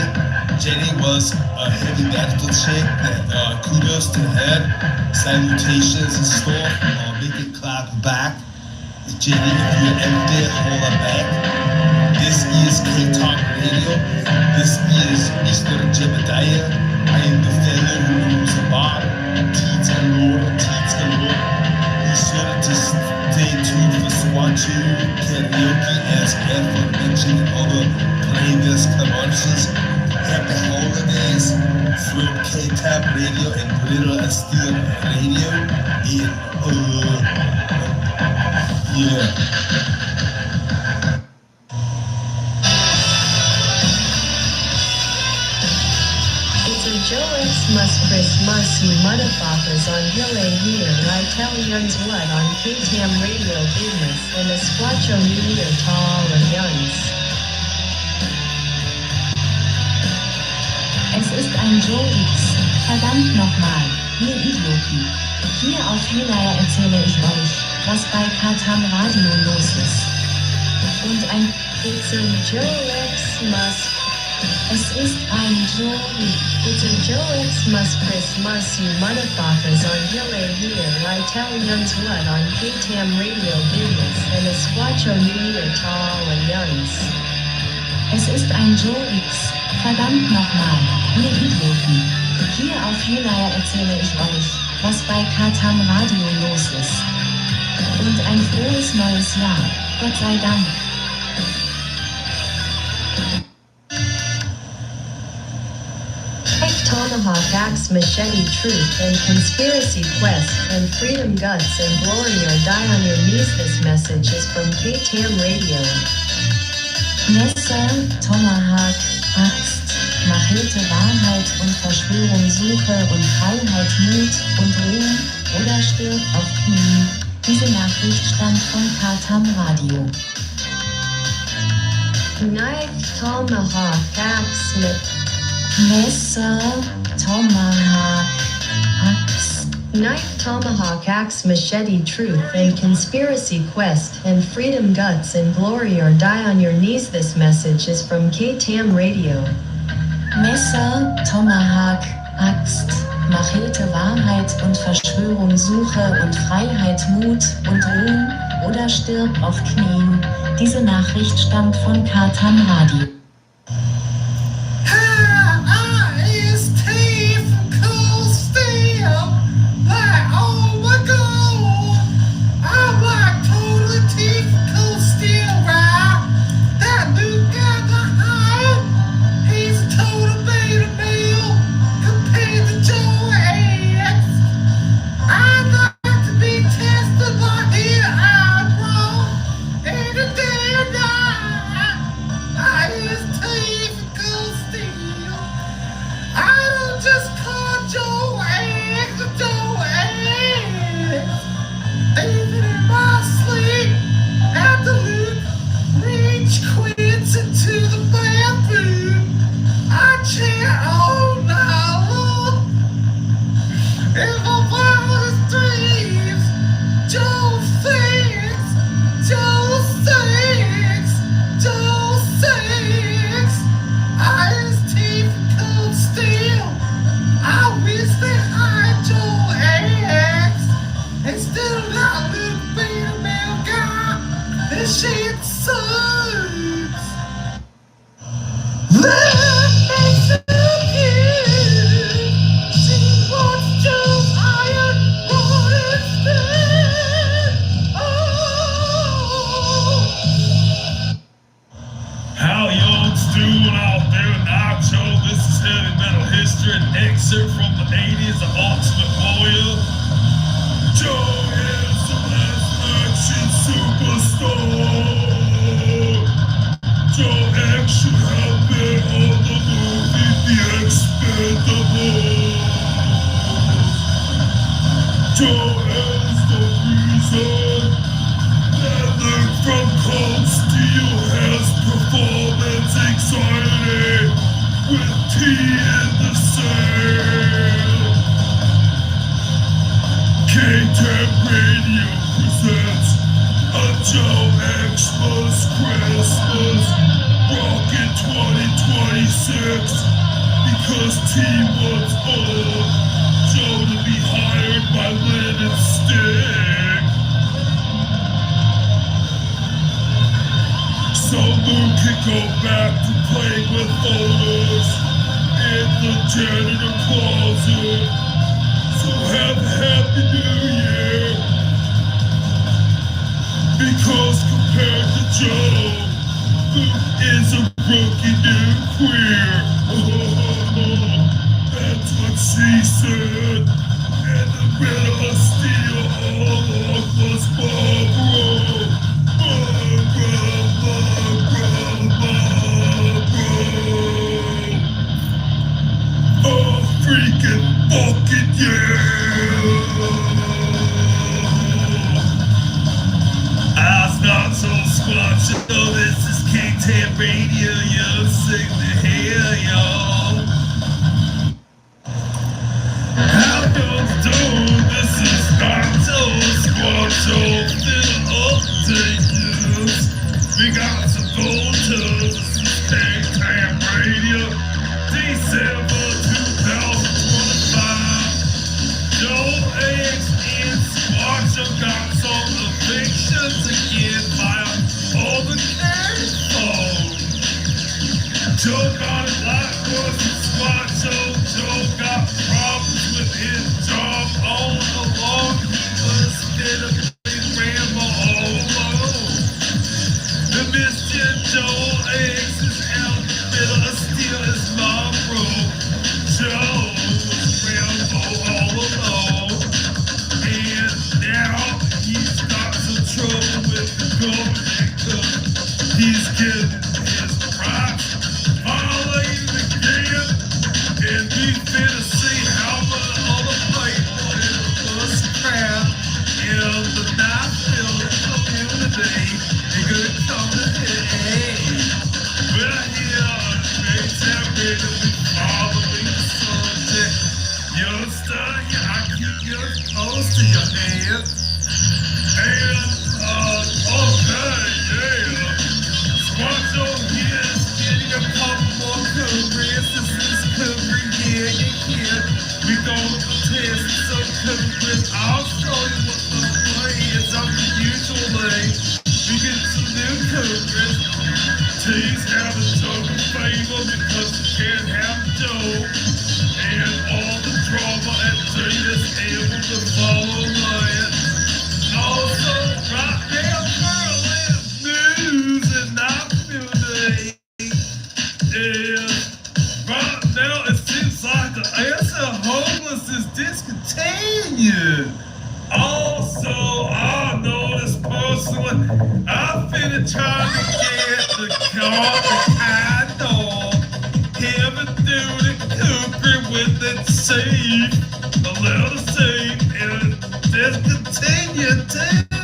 Jenny was a heavy metal chick that kudos to her, salutations and stuff, make it clap back. Jenny, if you're out there, holla back. This is K-Talk Radio. This is Mr. Jebediah. I am the fellow who owns a bar. Teens galore. Be sure to stay tuned for Swatu karaoke as aforementioned in other previous commercials. Happy holidays from K-Tap Radio and Brittle Steel Radio in yeah. Joe Xmas Christmas, you motherfuckers on Hille here. I tell Yuns what on KTM Radio Business and a Squatcho New Year to all the Yuns. Es ist ein Joe X. Verdammt nochmal, ihr Idioten. Hier auf Himalaya erzähle ich euch, was bei Katam Radio los ist. Und ein It's a Joe Xmas. Es ist ein Joe. It's a Joe Xmas Christmas, you motherfuckers on Hille here. I tell Yuns what on KTM Radio Business and a Squatcho New Year to all the Yuns. Es ist ein Joe X. Verdammt nochmal, ihr Idioten. Hier auf Himalaya erzähle ich euch, was bei Katam Radio los ist. Und ein frohes neues Jahr, Gott sei Dank. Tomahawk axe machete truth and conspiracy quest and freedom guts and glory or die on your knees. This message is from KTM Radio. Messer, Tomahawk, Axt, Machete, Wahrheit und Verschwörung, Suche und Freiheit, Mut und Ruhm oder stirb auf Knien. Diese Nachricht stammt von Katam Radio. Knife, Tomahawk axe Messer, Tomahawk, Axe. Knife, Tomahawk, Axe, Machete, Truth, and Conspiracy Quest, and Freedom, Guts, and Glory or Die on Your Knees. This message is from KTM Radio. Messer, Tomahawk, Axt, Machete, Wahrheit und Verschwörung, Suche und Freiheit, Mut und Ruhm oder stirb auf Knien. Diese Nachricht stammt von Katam Radio. Even in my sleep, after Luke reach quits into the bathroom, I chant all night long. In my wildest dreams, Joe sings, Joe sings, Joe sings. His teeth cold steel. I wish that I Joe X instead of that little beta male guy. This shit sucks. That makes it good. She wants Joe's iron rod instead. Oh. How y'all's doing out there, Nacho? This is Heavy Metal History, an excerpt from the 80s, the Ultimate Warrior. Joe is the last action superstar. Joe X should have been on the movie The Expendables. Joe is the reason that Luke from Cold Steel has performance anxiety with tea in the sand. K-Tech Radio presents a Joe Xmas Christmas rockin' 2026 because T wants old Joe to be hired by Lynn and Stick. So Luke can go back to playing with photos in the janitor closet. So have a happy new year. Because compared to Joe, Luke is a rookie new queer. That's what she said. And the middle of steel all along was Barbara. Oh, freaking fucking yeah! I's not so squatch, oh, this is K-Tech Radio, yo, sing the hell, y'all. How y'all doing? This is not so squatch, oh, still update news. We got some gold toes, this is K-Tech Radio, December 2025. Joe X and Squatcho got some evictions again via all the cash phone. Joe got a lot worse than Squatcho. Joe got problems with his job all along. He was steadily ramble all alone. The mischief Joe X is out in the middle of steel his mom broke. Joe was ramble all alone. And now he's got some trouble with the government because he's getting his rights violated again. And we finna see how much all the people in the bus crowd in the night building community are gonna come to hey. We're here on K-Tech Radio, we following the subject. You're studying, I keep you close to your head. And, okay, yeah. Squatcho here is getting a couple more cougars. This is cougar, yeah. We gonna test some cougars. I'll show you what the play is. Usually, we get some new cougars. T's having total favor because we can't have Joe. And all the drama at T is able to follow Lance. Also, right now, current news and not today. And right now, it seems like the answer homeless is discontinued. Also, I noticed personally, I've been trying to get the car, the kind dog, heavy duty cougar with that seat, a little seat, and discontinued too.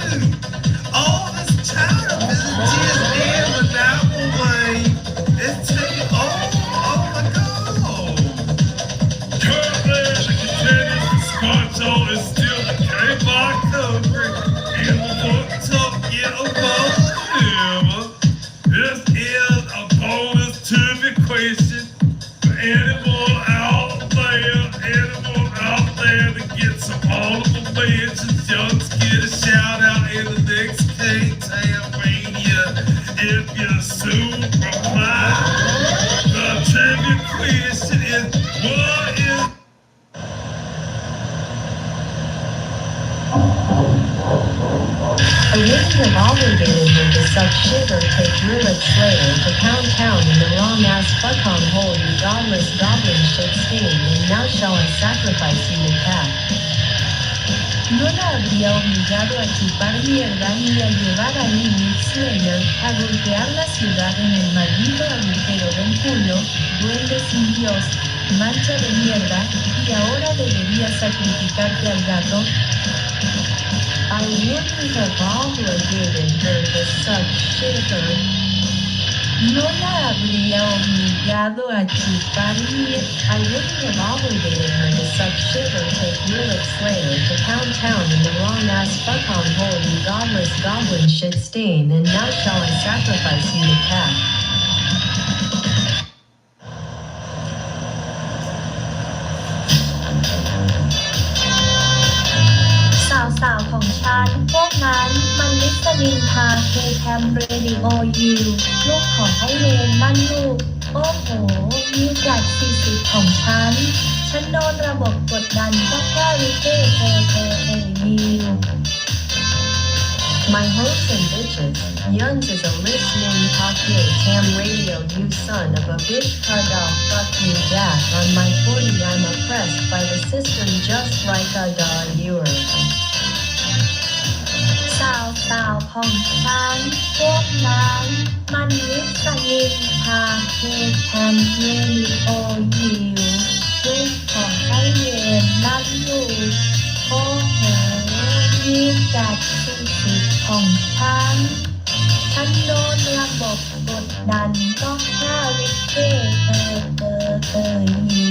is super fly. The trivia question is, what is A woman have obligated her to suck shit or take Rillet Slayer to Pound Town in the wrong ass fuck-on hole, you godless goblin shit stain, and now shall I sacrifice you to cat. No la habría obligado a chupar mierda ni a llevar a Lilith Slayer a golpear la ciudad en el maldito agujero del culo, duende sin Dios, mancha de mierda, y ahora debería sacrificarte al gato. I wouldn't have obligated her to suck shit or... No la habría obligado a chupar mierda. I wouldn't have obligated her to suck shit or take Rillet Slayer to Pound Town in the wrong ass fuck-on hole, you godless goblin shit stain, and now shall I sacrifice you to cat.สาวๆของฉันพวกนั้นมันลิสนินพาเคแคมเรดิโอยูลูกของไอเวนนั่นลูกโอ้โหมีจัด40ของฉันโดนระบบกดดันก็แค่วิเก้นิว My hoes and bitches, Yuns is a listening talkie ham radio, you son of a bitch, dog, fuck you back. On my 40 I'm oppressed by the system just like a dog viewer. สาวๆของฉันพวกนั้นมันลิสนินพาเคแคมเรดิโอยูลูกของไอเวนนั่นลูกโอ้โหมีจัด40ของฉันโดนระบบกดดันก็แค่วิเก้ยู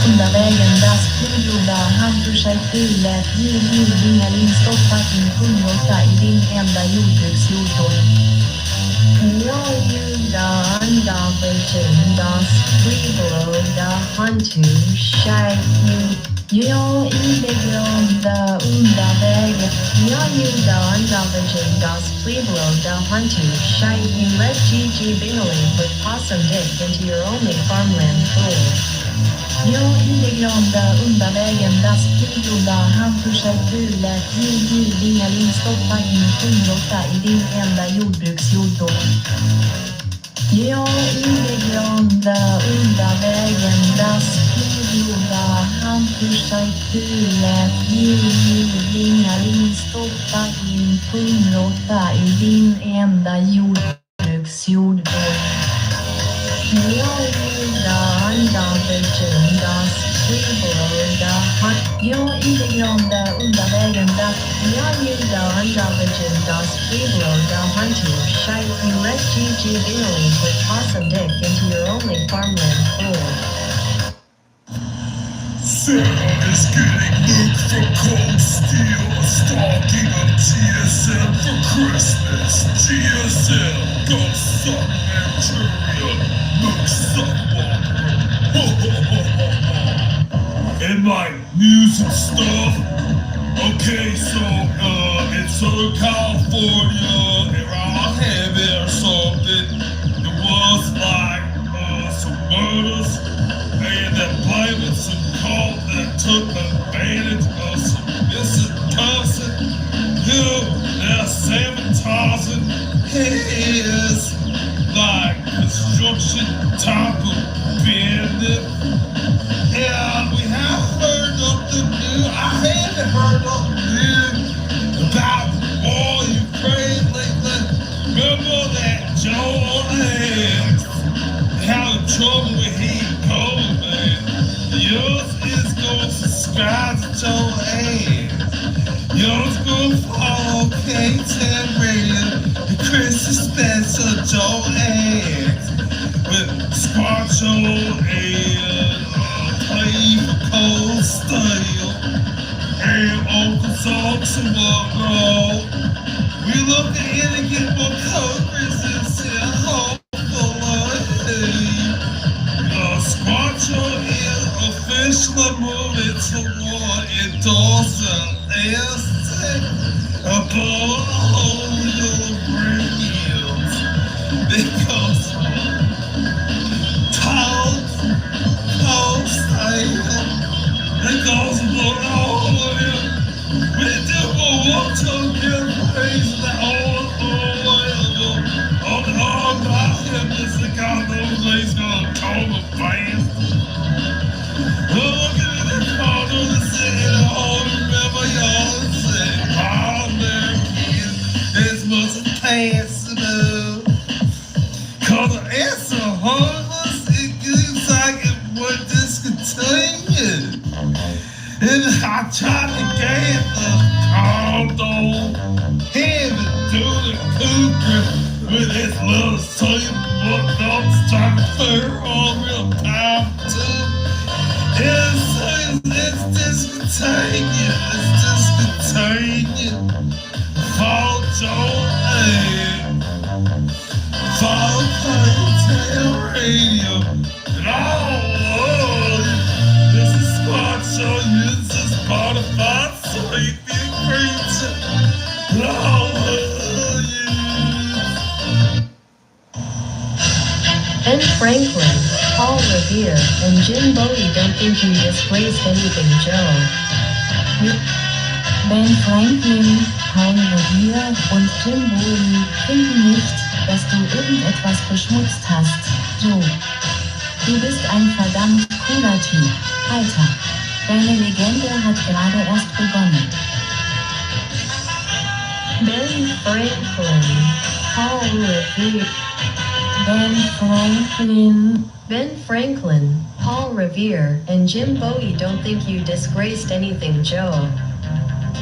Under vägen das flyggjorda handprojektet ljudingar stoppat in pungrotta i din enda jordbruksjordgård. Jag ljudar andavelsen das friblöda handtuschar Jag inbegrunda under vägen. Jag ljudar andavelsen das friblöda handtuschar You let Gigi Bingaling put possum dick into your only farmland pool. Jag inbegrunda under vägen das flyggjorda handprojektet ljudingar stoppat in pungrotta i din enda jordbruksjordgård. Jag inbegrunda under vägen das flyggjorda handprojektet ljudingar stoppat in pungrotta i din enda jordbruksjordgård. Jag ljudar andavelsen das friblöda Jag inbegrunda under vägen där Jag ljudar andavelsen das friblöda handtuschar You let Gigi Bingaling put possum dick into your only farmland pool. Sarah is getting Luke from Cold Steel, stalking on GSM for Christmas. GSM, go suck Manchuria, Luke Suckwalker. And like news and stuff. Okay, so in Southern California, around heaven or something, there was like some murders and that blaming some cult that took advantage of some missing cousin who now sabotaging his like construction type of business. Yeah, we have heard nothing new. I haven't heard nothing new about the war in Ukraine lately. Remember that Joe X how in trouble with he going, man. Yours is going to subscribe to Joe X. Yours going to follow K10 Radio, the Christmas Spencer Joe X with Squatcho and Play for Cold Steel and Uncle Socks and Bro. We look in and get more coverage and send hopefully. Squatcho is officially moving bitte nur endorsed este upon all your brilliance because talks it goes upon all of you. We do want to give praise to all my goodness, the God knows he's gonna call the fast. Look at the corner of the city, all remember y'all say, all their kids, this must passable. Cause the answer homeless, it seems like it would discontinue. And I tried to get the condo, heaven to the cougar with his little sweet bulldogs trying to clear all real time too. It's discontinued, Fall Joe Fall Ponytail Radio, and all this is Smart Show, this is Spotify, Sleeping Creature, and all Ben Franklin, Paul Revere, and Jim Bowie don't think you disgraced anything, Joe. Ben Franklin, Paul Revere und Jim Bowie finden nicht, dass du irgendetwas beschmutzt hast, Joe. Du bist ein verdammt cooler Typ, Alter. Deine Legende hat gerade erst begonnen. Ben Franklin, Paul Revere. Ben Franklin, Paul Revere, and Jim Bowie don't think you disgraced anything, Joe.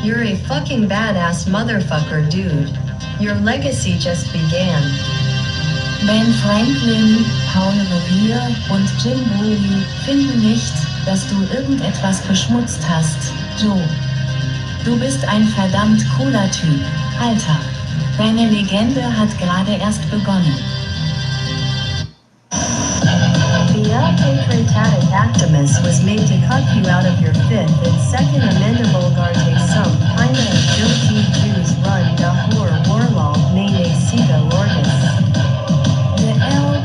You're a fucking badass motherfucker, dude. Your legacy just began. Ben Franklin, Paul Revere und Jim Bowie finden nicht, dass du irgendetwas beschmutzt hast, Joe. Du bist ein verdammt cooler Typ, Alter. Deine Legende hat gerade erst begonnen. The patriotic activist was made to cut you out of your Fifth and Second Amendable Garte some kinda guilty Jews run Dahor Warlaw Nene Siga Lordis. De L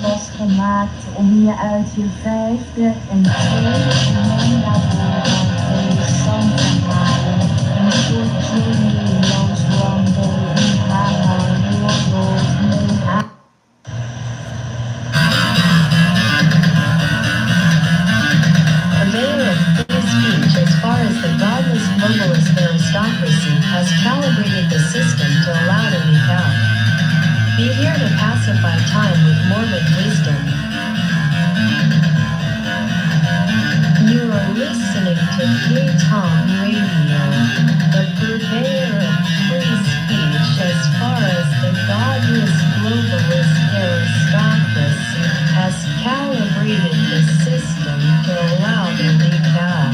was gemaakt om je uit je vijfde en tweede Amendable Garte sam te halen. Een soort Julius Rumble in haar oorlog mee aan. As far as the godless globalist aristocracy has calibrated the system to allow to leak out. Be here to pacify time with morbid wisdom. You are listening to K-Tom Radio, the purveyor of free speech as far as the godless globalist aristocracy has calibrated the system to allow the leak out.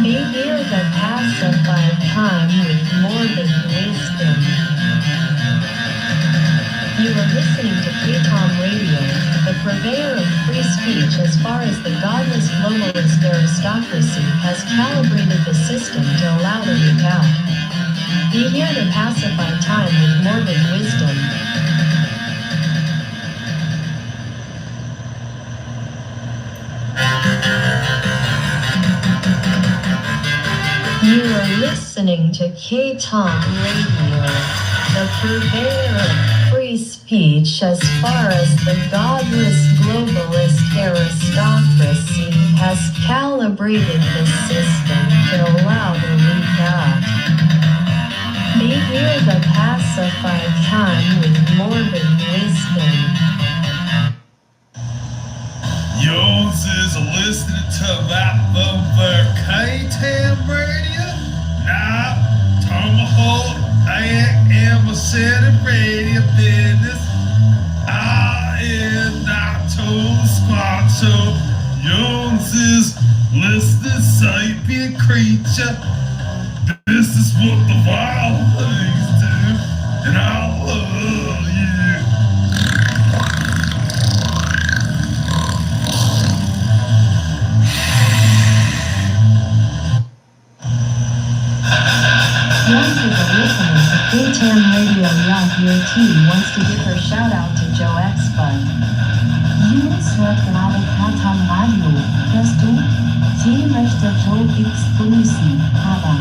Be here to pacify time with morbid wisdom. You are listening to K-Tom Radio, the purveyor of free speech as far as the godless globalist aristocracy has calibrated the system to allow the leak out. Be here to pacify time with morbid wisdom. You are listening to K-Tom Radio, the purveyor of free speech as far as the godless globalist aristocracy has calibrated the system to allow the leak out. Be here to pacify time with morbid wisdom. Yours is listening to that the K-Tam Radio. Now, Tomahawk, I am a city radio business. I am not too smart, so yours is listening sapient creature. This is what the wild things do, and I love you. KTAM Radio Yacht, your team wants to give her shout out to Joe X Bud. Jules hört gerade Katam Radio. Hörst du? T möchte Joe X grüßen, aber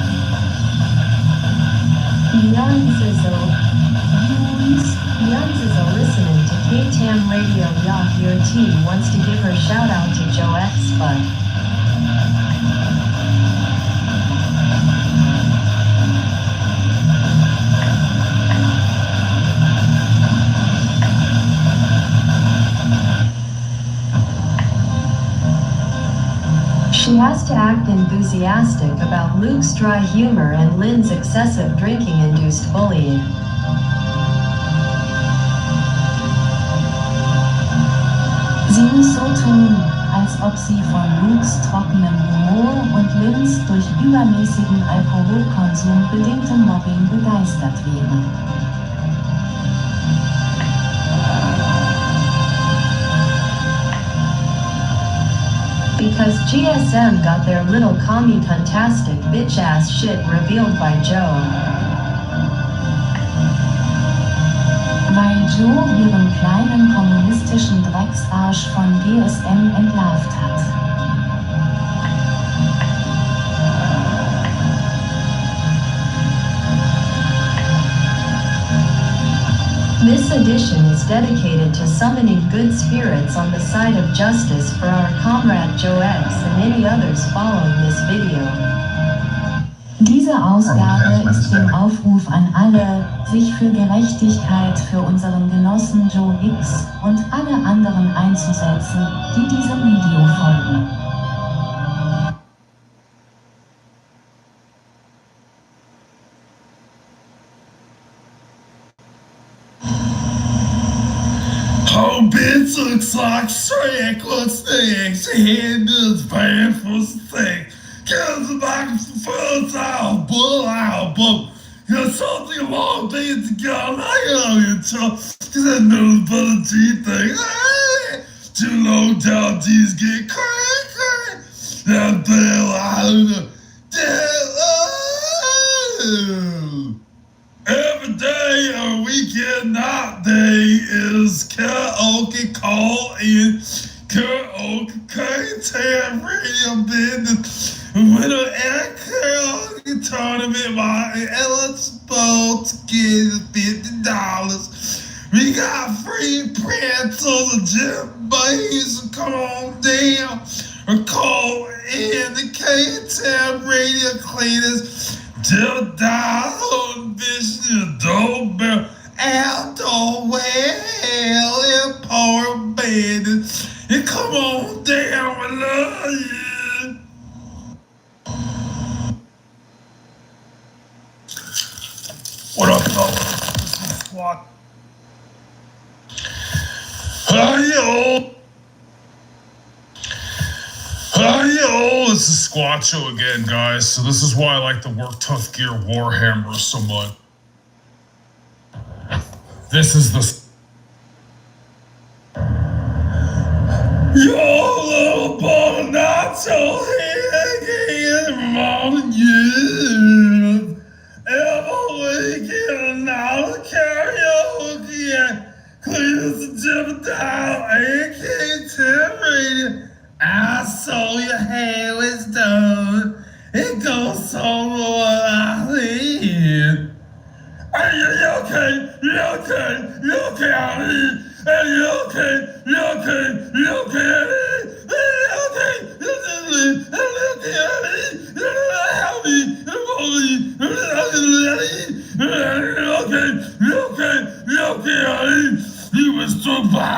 Beyonce listening to KTAM Radio Yacht, your team wants to give her shout out to Joe X Bud. She has to act enthusiastic about Luke's dry humor and Lynn's excessive drinking-induced bullying. sie muss so tun, als ob sie von Lukes trockenem Humor und Lynns durch übermäßigen Alkoholkonsum bedingtem Mobbing begeistert wäre. Because GSM got their little commie-tastic bitch-ass shit revealed by Joe. Weil Joe ihren kleinen kommunistischen Drecksarsch von GSM entlarvt hat. This edition is dedicated to summoning good spirits on the side of justice for our comrade Joe X and any others following this video. Diese Ausgabe ist dem Aufruf an alle, sich für Gerechtigkeit für unseren Genossen Joe X und alle anderen einzusetzen, die diesem Video folgen. Oh, bitch looks like Shrek. What's next? Hand is bad for sick. Cause the microphone's out, bull out, but got something long days to go. I know you talk, cause I know but a G thing. Hey, too low down, G's get crack. That bell out of every day or weekend night day is karaoke call in karaoke KTAM radio business. Winner at karaoke tournament, my eligible to get $50. We got free pretzels and gym buddies, so come on down or call in the KTAM radio cleaners. Till down, vision, doorbell, outdoor well, and power bandit. And come on down, I love you. What up, fellas? This is Squat. Hi, this is Squatcho again, guys. So this is why I like to work Tough Gear Warhammer so much. This is the... Your little ball nacho hanging on you. Every weekend now karaoke. Clears the gym down, AK-10 radio. I saw your hair was done. It goes so what I think. Hey, you okay? You okay? You okay, Ali? Hey, you okay? You okay? You okay, Ali? Hey, you okay? You okay, Ali? Help me! You okay, Ali? You were struck by,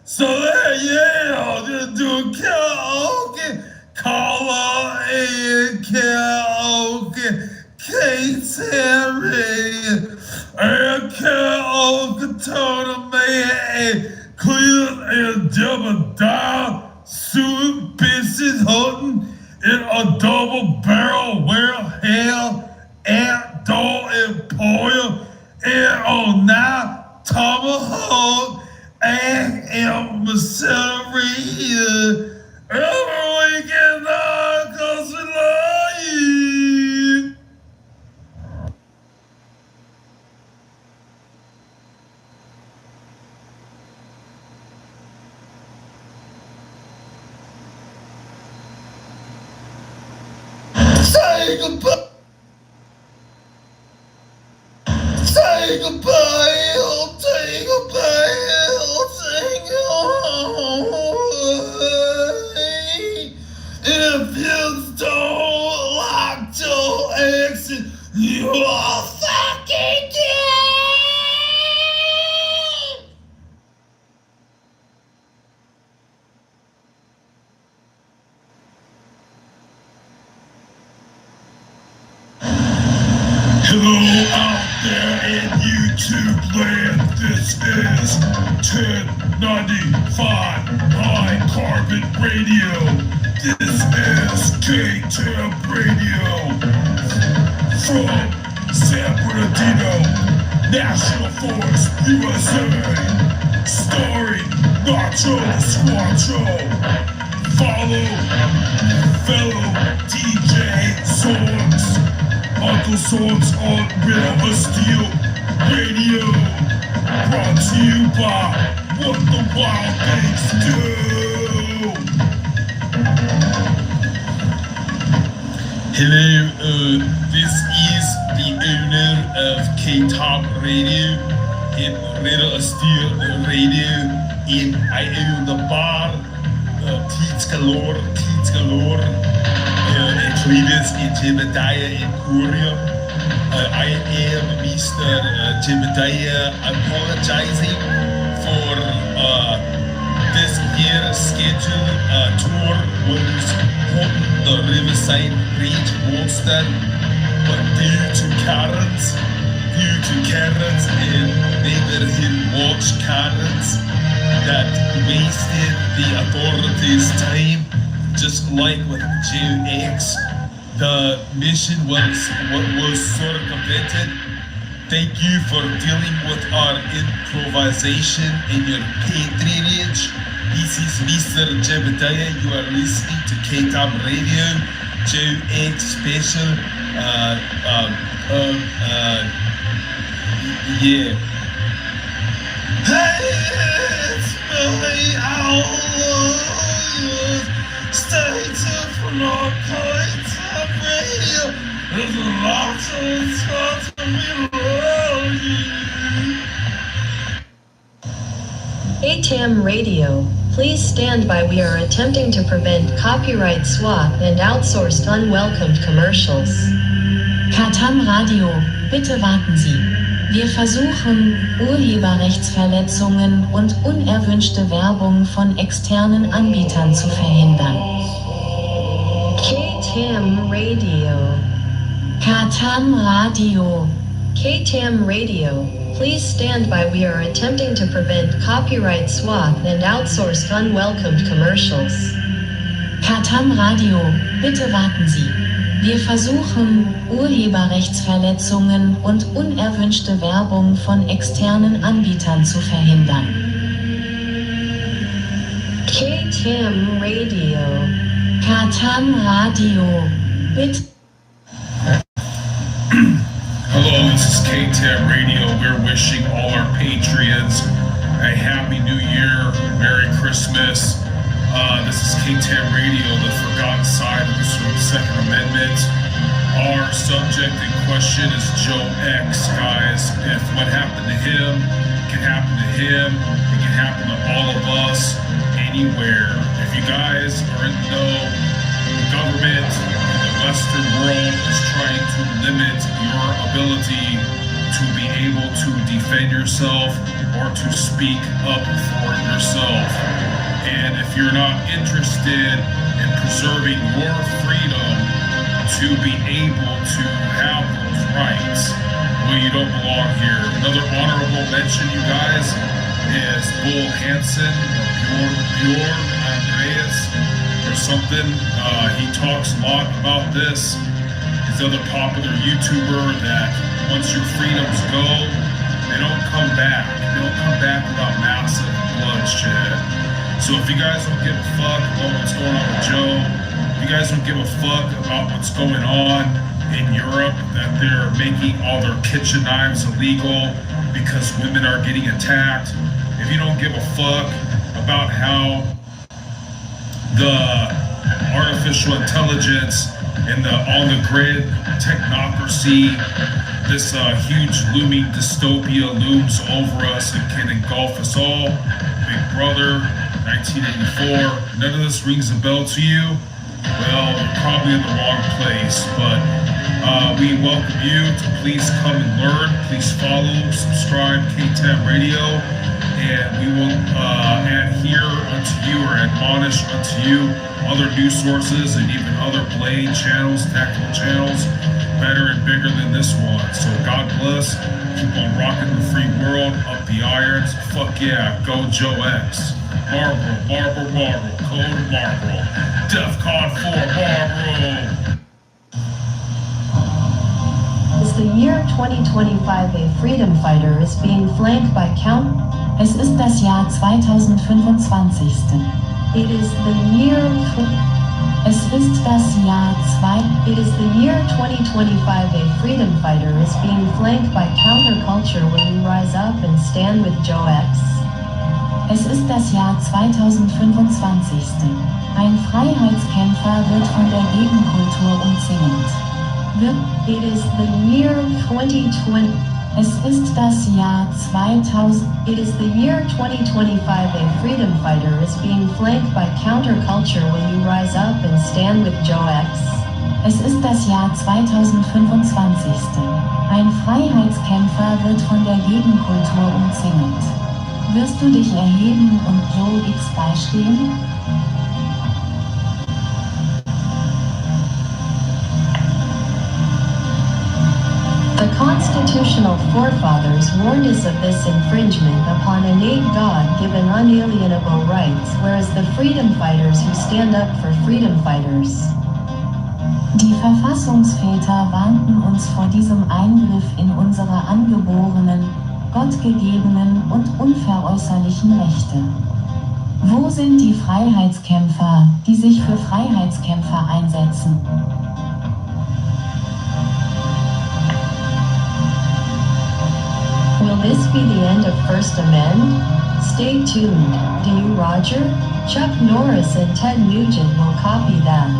so yeah, just do karaoke, call on in karaoke, KTAM radio, and karaoke tournament, and clear and double down, suit bitches hunting in a double barrel where hell and door employer and on now tomahawk and emissary everywhere Say goodbye. Say goodbye. Oh, say goodbye. Oh, say goodbye. If you don't like to exit, you are fucking dead. Hello out there in YouTube land, this is 1095 High Carbon Radio. This is K-Temp Radio from San Bernardino, National Forest, USA. Starring Nacho the Squatcho. Follow fellow DJ Songs. Uncle Songs on Riddle of Steel Radio, brought to you by What the Wild Things Do. Hello, this is the owner of K-Top Radio and Riddle of Steel Radio, and I own the bar, Teats Galore. Cletus in Jebediah Emporium. I am Mr. Jebediah, apologizing for this year's schedule. Tour was on the Riverside Rage Monster, but due to Karens and neighborhood watch Karens that wasted the authorities' time, just like with JX, the mission was circumvented. Thank you for dealing with our improvisation and your patronage. This is Mr. Jebediah. You are listening to K-Top Radio, JX Special. Yeah. Hey, it's me, stay tuned for more K-Top Radio. There's a lot of stuff to be KTAM Radio, please stand by. We are attempting to prevent copyright swap and outsourced unwelcomed commercials. KTAM Radio, bitte warten Sie. Wir versuchen, Urheberrechtsverletzungen und unerwünschte Werbung von externen Anbietern zu verhindern. KTAM Radio. KTAM Radio. KTAM Radio, please stand by. We are attempting to prevent copyright swap and outsourced unwelcomed commercials. KTAM Radio, bitte warten Sie. Wir versuchen, Urheberrechtsverletzungen und unerwünschte Werbung von externen Anbietern zu verhindern. KTAM Radio. KTAM Radio, bitte. Hello, this is K-Temp Radio. We're wishing all our patriots a Happy New Year, Merry Christmas. This is K-Temp Radio, the forgotten side of the Second Amendment. Our subject in question is Joe X, guys. If what happened to him can happen to him, it can happen to all of us, anywhere. If you guys are in the know, the government in the Western world is trying to limit your ability to be able to defend yourself or to speak up for yourself. And if you're not interested in preserving your freedom to be able to have those rights, well, you don't belong here. Another honorable mention, you guys, is Bull Hansen, Bjorn Andreas, or something. He talks a lot about this. He's another popular YouTuber that once your freedoms go, they don't come back. They don't come back without massive bloodshed. So if you guys don't give a fuck about what's going on with Joe, if you guys don't give a fuck about what's going on in Europe, that they're making all their kitchen knives illegal because women are getting attacked, if you don't give a fuck about how the artificial intelligence in the on-the-grid technocracy. This huge looming dystopia looms over us and can engulf us all. Big Brother, 1984. None of this rings a bell to you? Well, you're probably in the wrong place, but we welcome you to please come and learn. Please follow, subscribe, KTAM Radio, and we will adhere unto you or admonish unto you other news sources and even other blade channels, tactical channels, better and bigger than this one. So God bless. Keep on rocking the free world. Up the irons. Fuck yeah. Go Joe X. Marlboro. Code Marlboro. DEFCON 4 Marlboro. Is the year 2025 a freedom fighter is being flanked by count? Es ist das Jahr 2025. It is the year. Es ist das Jahr It is the year 2025. A freedom fighter is being flanked by counterculture. Will you rise up and stand with Joe X? Es ist das Jahr 2025. Ein Freiheitskämpfer wird von der Gegenkultur umzingelt. It is the year 2020. Es ist das Jahr 2000. It is the year 2025. A freedom fighter is being flanked by counterculture. Will you rise up and stand with Joe X? Es ist das Jahr 2025. Ein Freiheitskämpfer wird von der Gegenkultur umzingelt. Wirst du dich erheben und Joe X beistehen? The constitutional forefathers warned us of this infringement upon innate God-given unalienable rights, whereas the freedom fighters who stand up for freedom fighters. Die Verfassungsväter warnten uns vor diesem Eingriff in unsere angeborenen, gottgegebenen und unveräußerlichen Rechte. Wo sind die Freiheitskämpfer, die sich für Freiheitskämpfer einsetzen? Will this be the end of First Amendment? Stay tuned. Do you, Roger? Chuck Norris and Ted Nugent will copy that.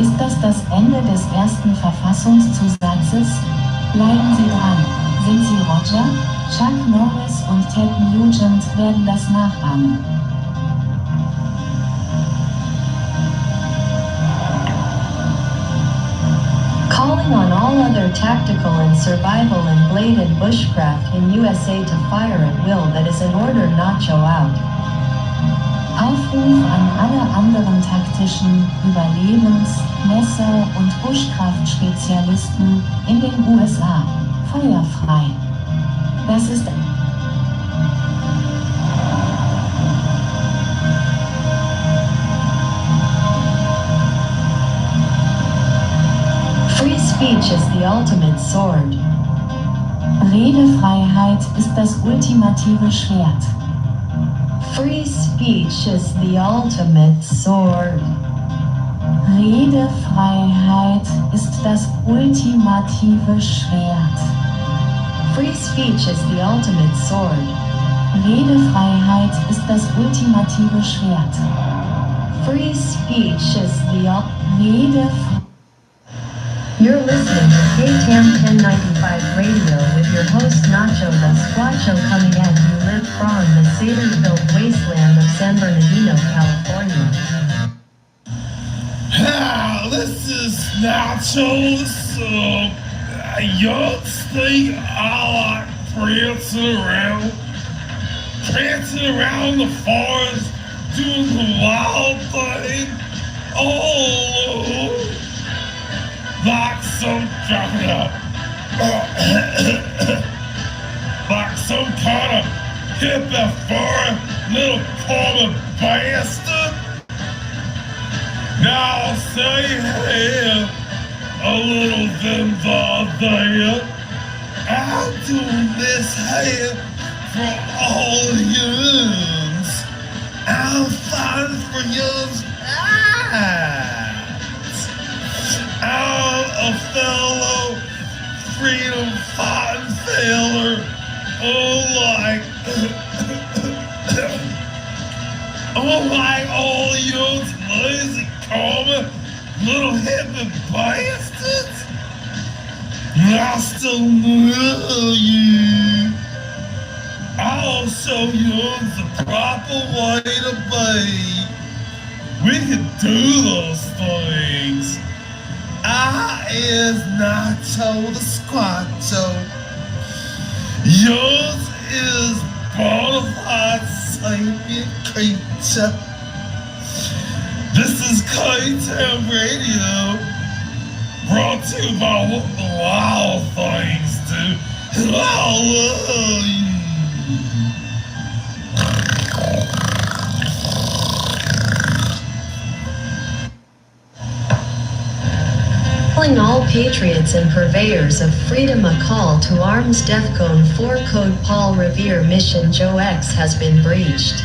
Ist das Ende des ersten Verfassungszusatzes? Bleiben Sie dran. Sind Sie Roger? Chuck Norris und Ted Nugent werden das nachahmen. Calling on all other tactical and survival and blade and bushcraft in USA to fire at will that is in order nacho out. Aufruf an alle anderen taktischen Überlebens-, Messer- und Buschkraftspezialisten in den USA. Feuerfrei. Das ist Free speech is the ultimate sword. Redefreiheit ist das ultimative Schwert. Free speech is the ultimate sword. Redefreiheit ist das ultimative Schwert. Free speech is the ultimate sword. Redefreiheit ist das ultimative Schwert. Free speech is the Redefreiheit. You're listening to KTAM 1095 Radio with your host Nacho the Squacho coming at you live from the Seder-filled wasteland of San Bernardino, California. This is Nacho. Young thing I like prancing around the forest, doing the wild thing. Oh, like some kind of hippie furry little common bastard. Now I'll say hey, a little them there. I'm doing this here for all yous. I'm fighting for yous. I'm a fellow freedom fighting sailor. Like all yous lazy common Little hippie bastards! I still know you. I'll show you the proper way to be. We can do those things. I is Nacho the Squatcho. Yours is bonafide sapient creature. This is K-Town Radio, brought to you by what the wild things do. Hello. Calling all patriots and purveyors of freedom, a call to arms. DEFCON 4 code Paul Revere mission Joe X has been breached.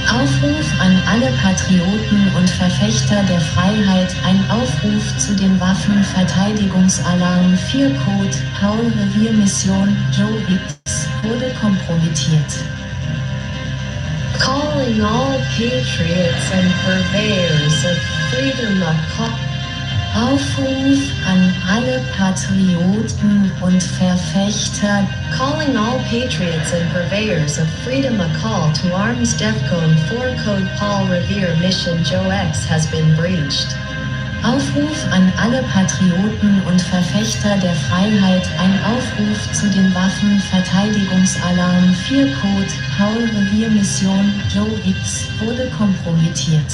Aufruf an alle Patrioten und Verfechter der Freiheit. Ein Aufruf zu den Waffenverteidigungsalarm 4 Code Paul Revere Mission Joe X wurde kompromittiert. Calling all patriots and purveyors of freedom, a call. Aufruf an alle Patrioten und Verfechter. Calling all patriots and purveyors of freedom, a call to arms. DEFCON 4 code Paul Revere mission Joe X has been breached. Aufruf an alle Patrioten und Verfechter der Freiheit. Ein Aufruf zu den Waffenverteidigungsalarm 4 Code Paul Revere Mission Joe X wurde kompromittiert.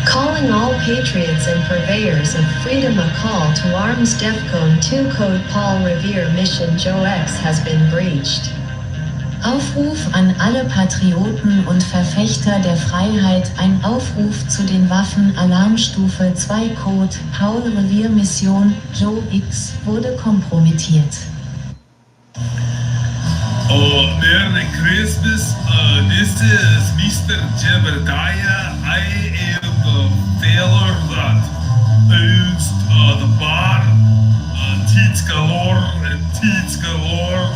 Calling all patriots and purveyors of freedom, a call to arms. DEFCON 2 code Paul Revere mission Joe X has been breached. Aufruf an alle Patrioten und Verfechter der Freiheit. Ein Aufruf zu den Waffen Alarmstufe 2 Code Paul Revere Mission Joe X wurde kompromittiert. Merry Christmas. This is Mr. Jebediah. I am the feller that owns the bar, Teats Galore and Teats Galore.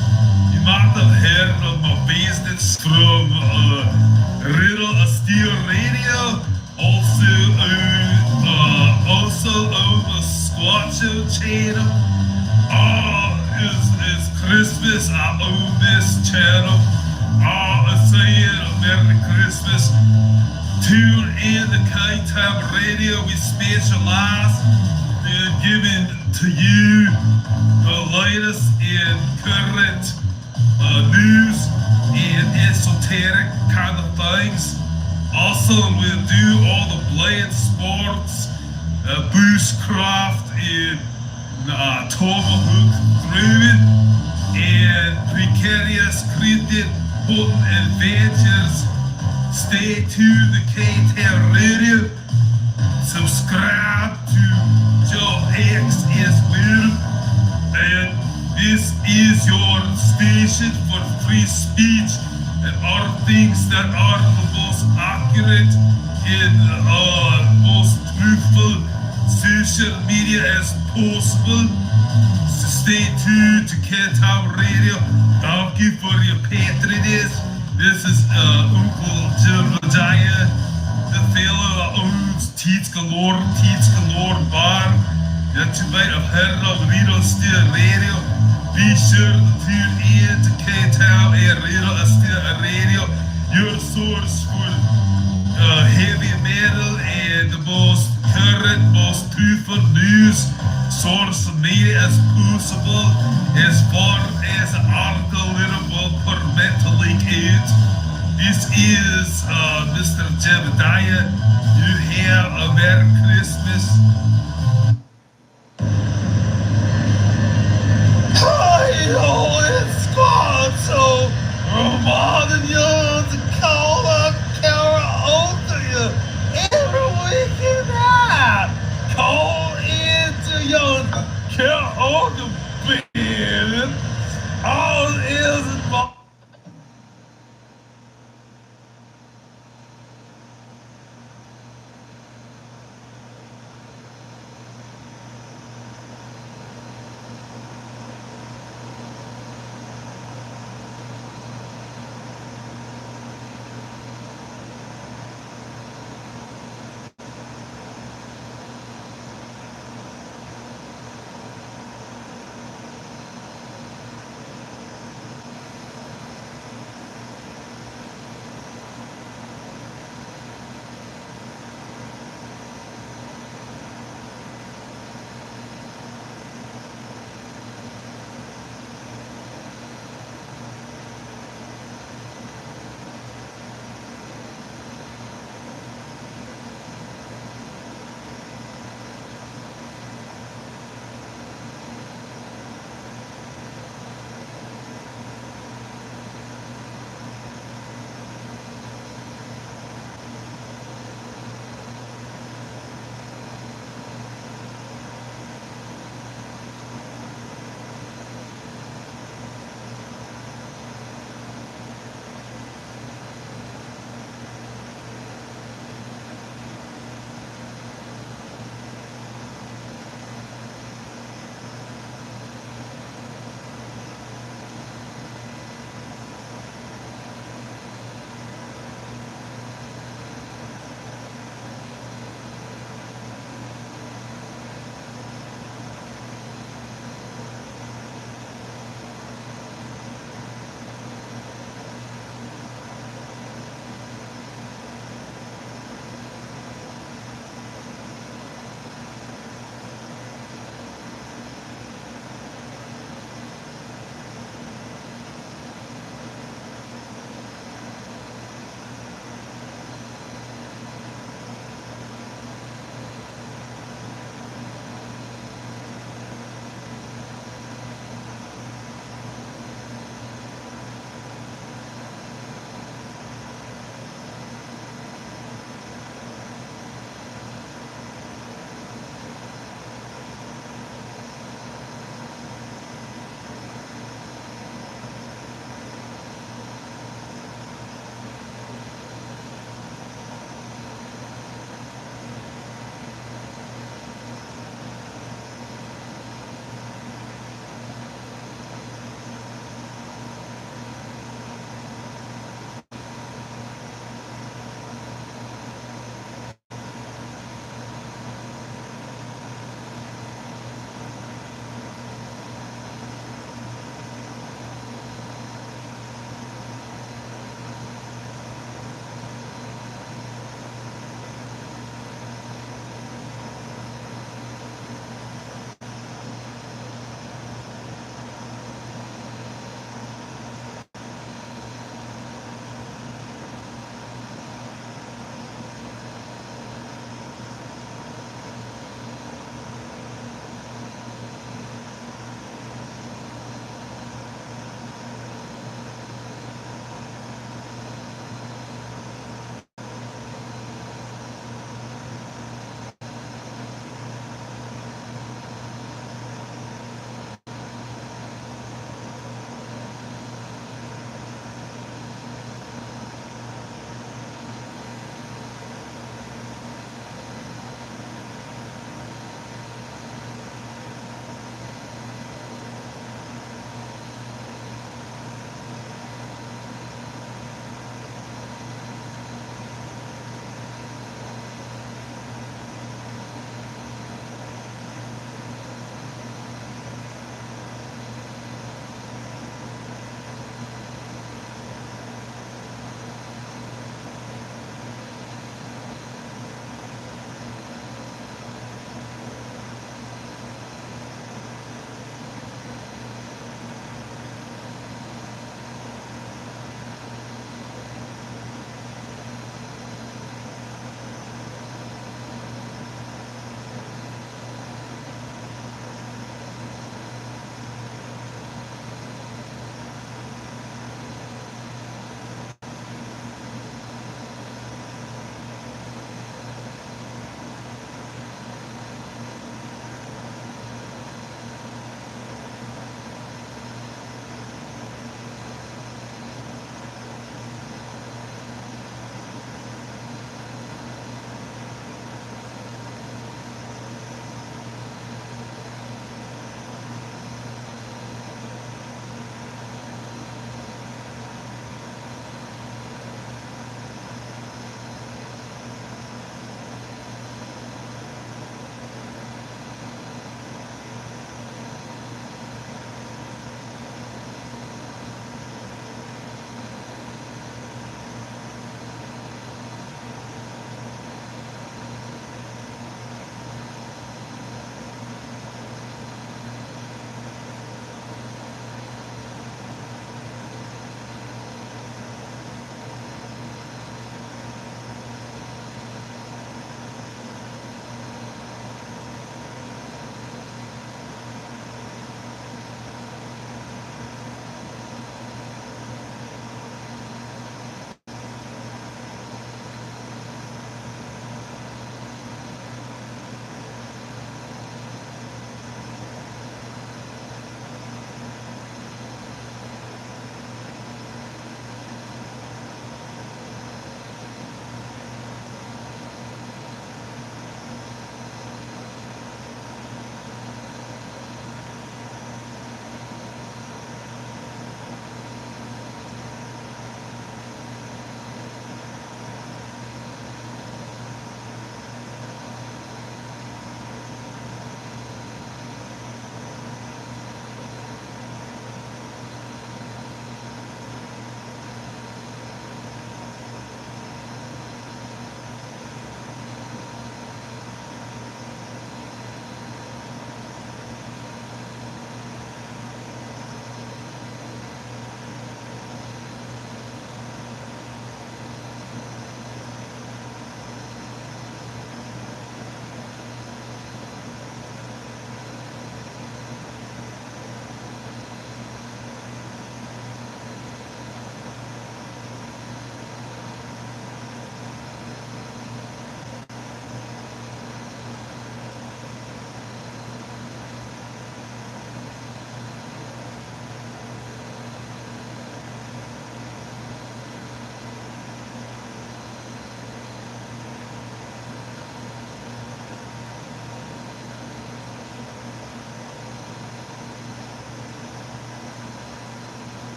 You might have heard of my business from Riddle Steel Radio. Also own the Squatcho channel. It's Christmas. I own this channel. I say Merry Christmas. Tune in to K-Town Radio. We specialize in giving to you the latest in current news and esoteric kind of things. Also, we'll do all the blade sports, bushcraft, and tomahawk throwing, and precarious created potent adventures. Stay tuned to K-Town Radio. Subscribe to Joe X as well. And this is your station for free speech and other things that are the most accurate and most truthful social media as possible. So stay tuned to K-Town Radio. Thank you for your patronage. This is Uncle Jebediah, the fellow that owns Teats Galore Bar. That you might have heard of Radio Steel Radio. Be sure to tune in to K-Town Radio, your source for heavy metal and the most current, most truthful news source of media as possible, as far as an article will permit to leak out. This is Mr. Jebediah. You have a Merry Christmas. It's Squatcho from modern young to call up karaoke every weekend night. Call into your karaoke band. All is involved.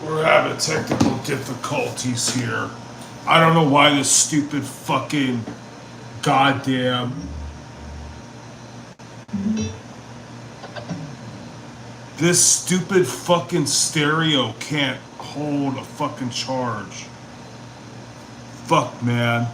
We're having technical difficulties here. I don't know why this stupid fucking goddamn this stupid fucking stereo can't hold a fucking charge. Fuck, man.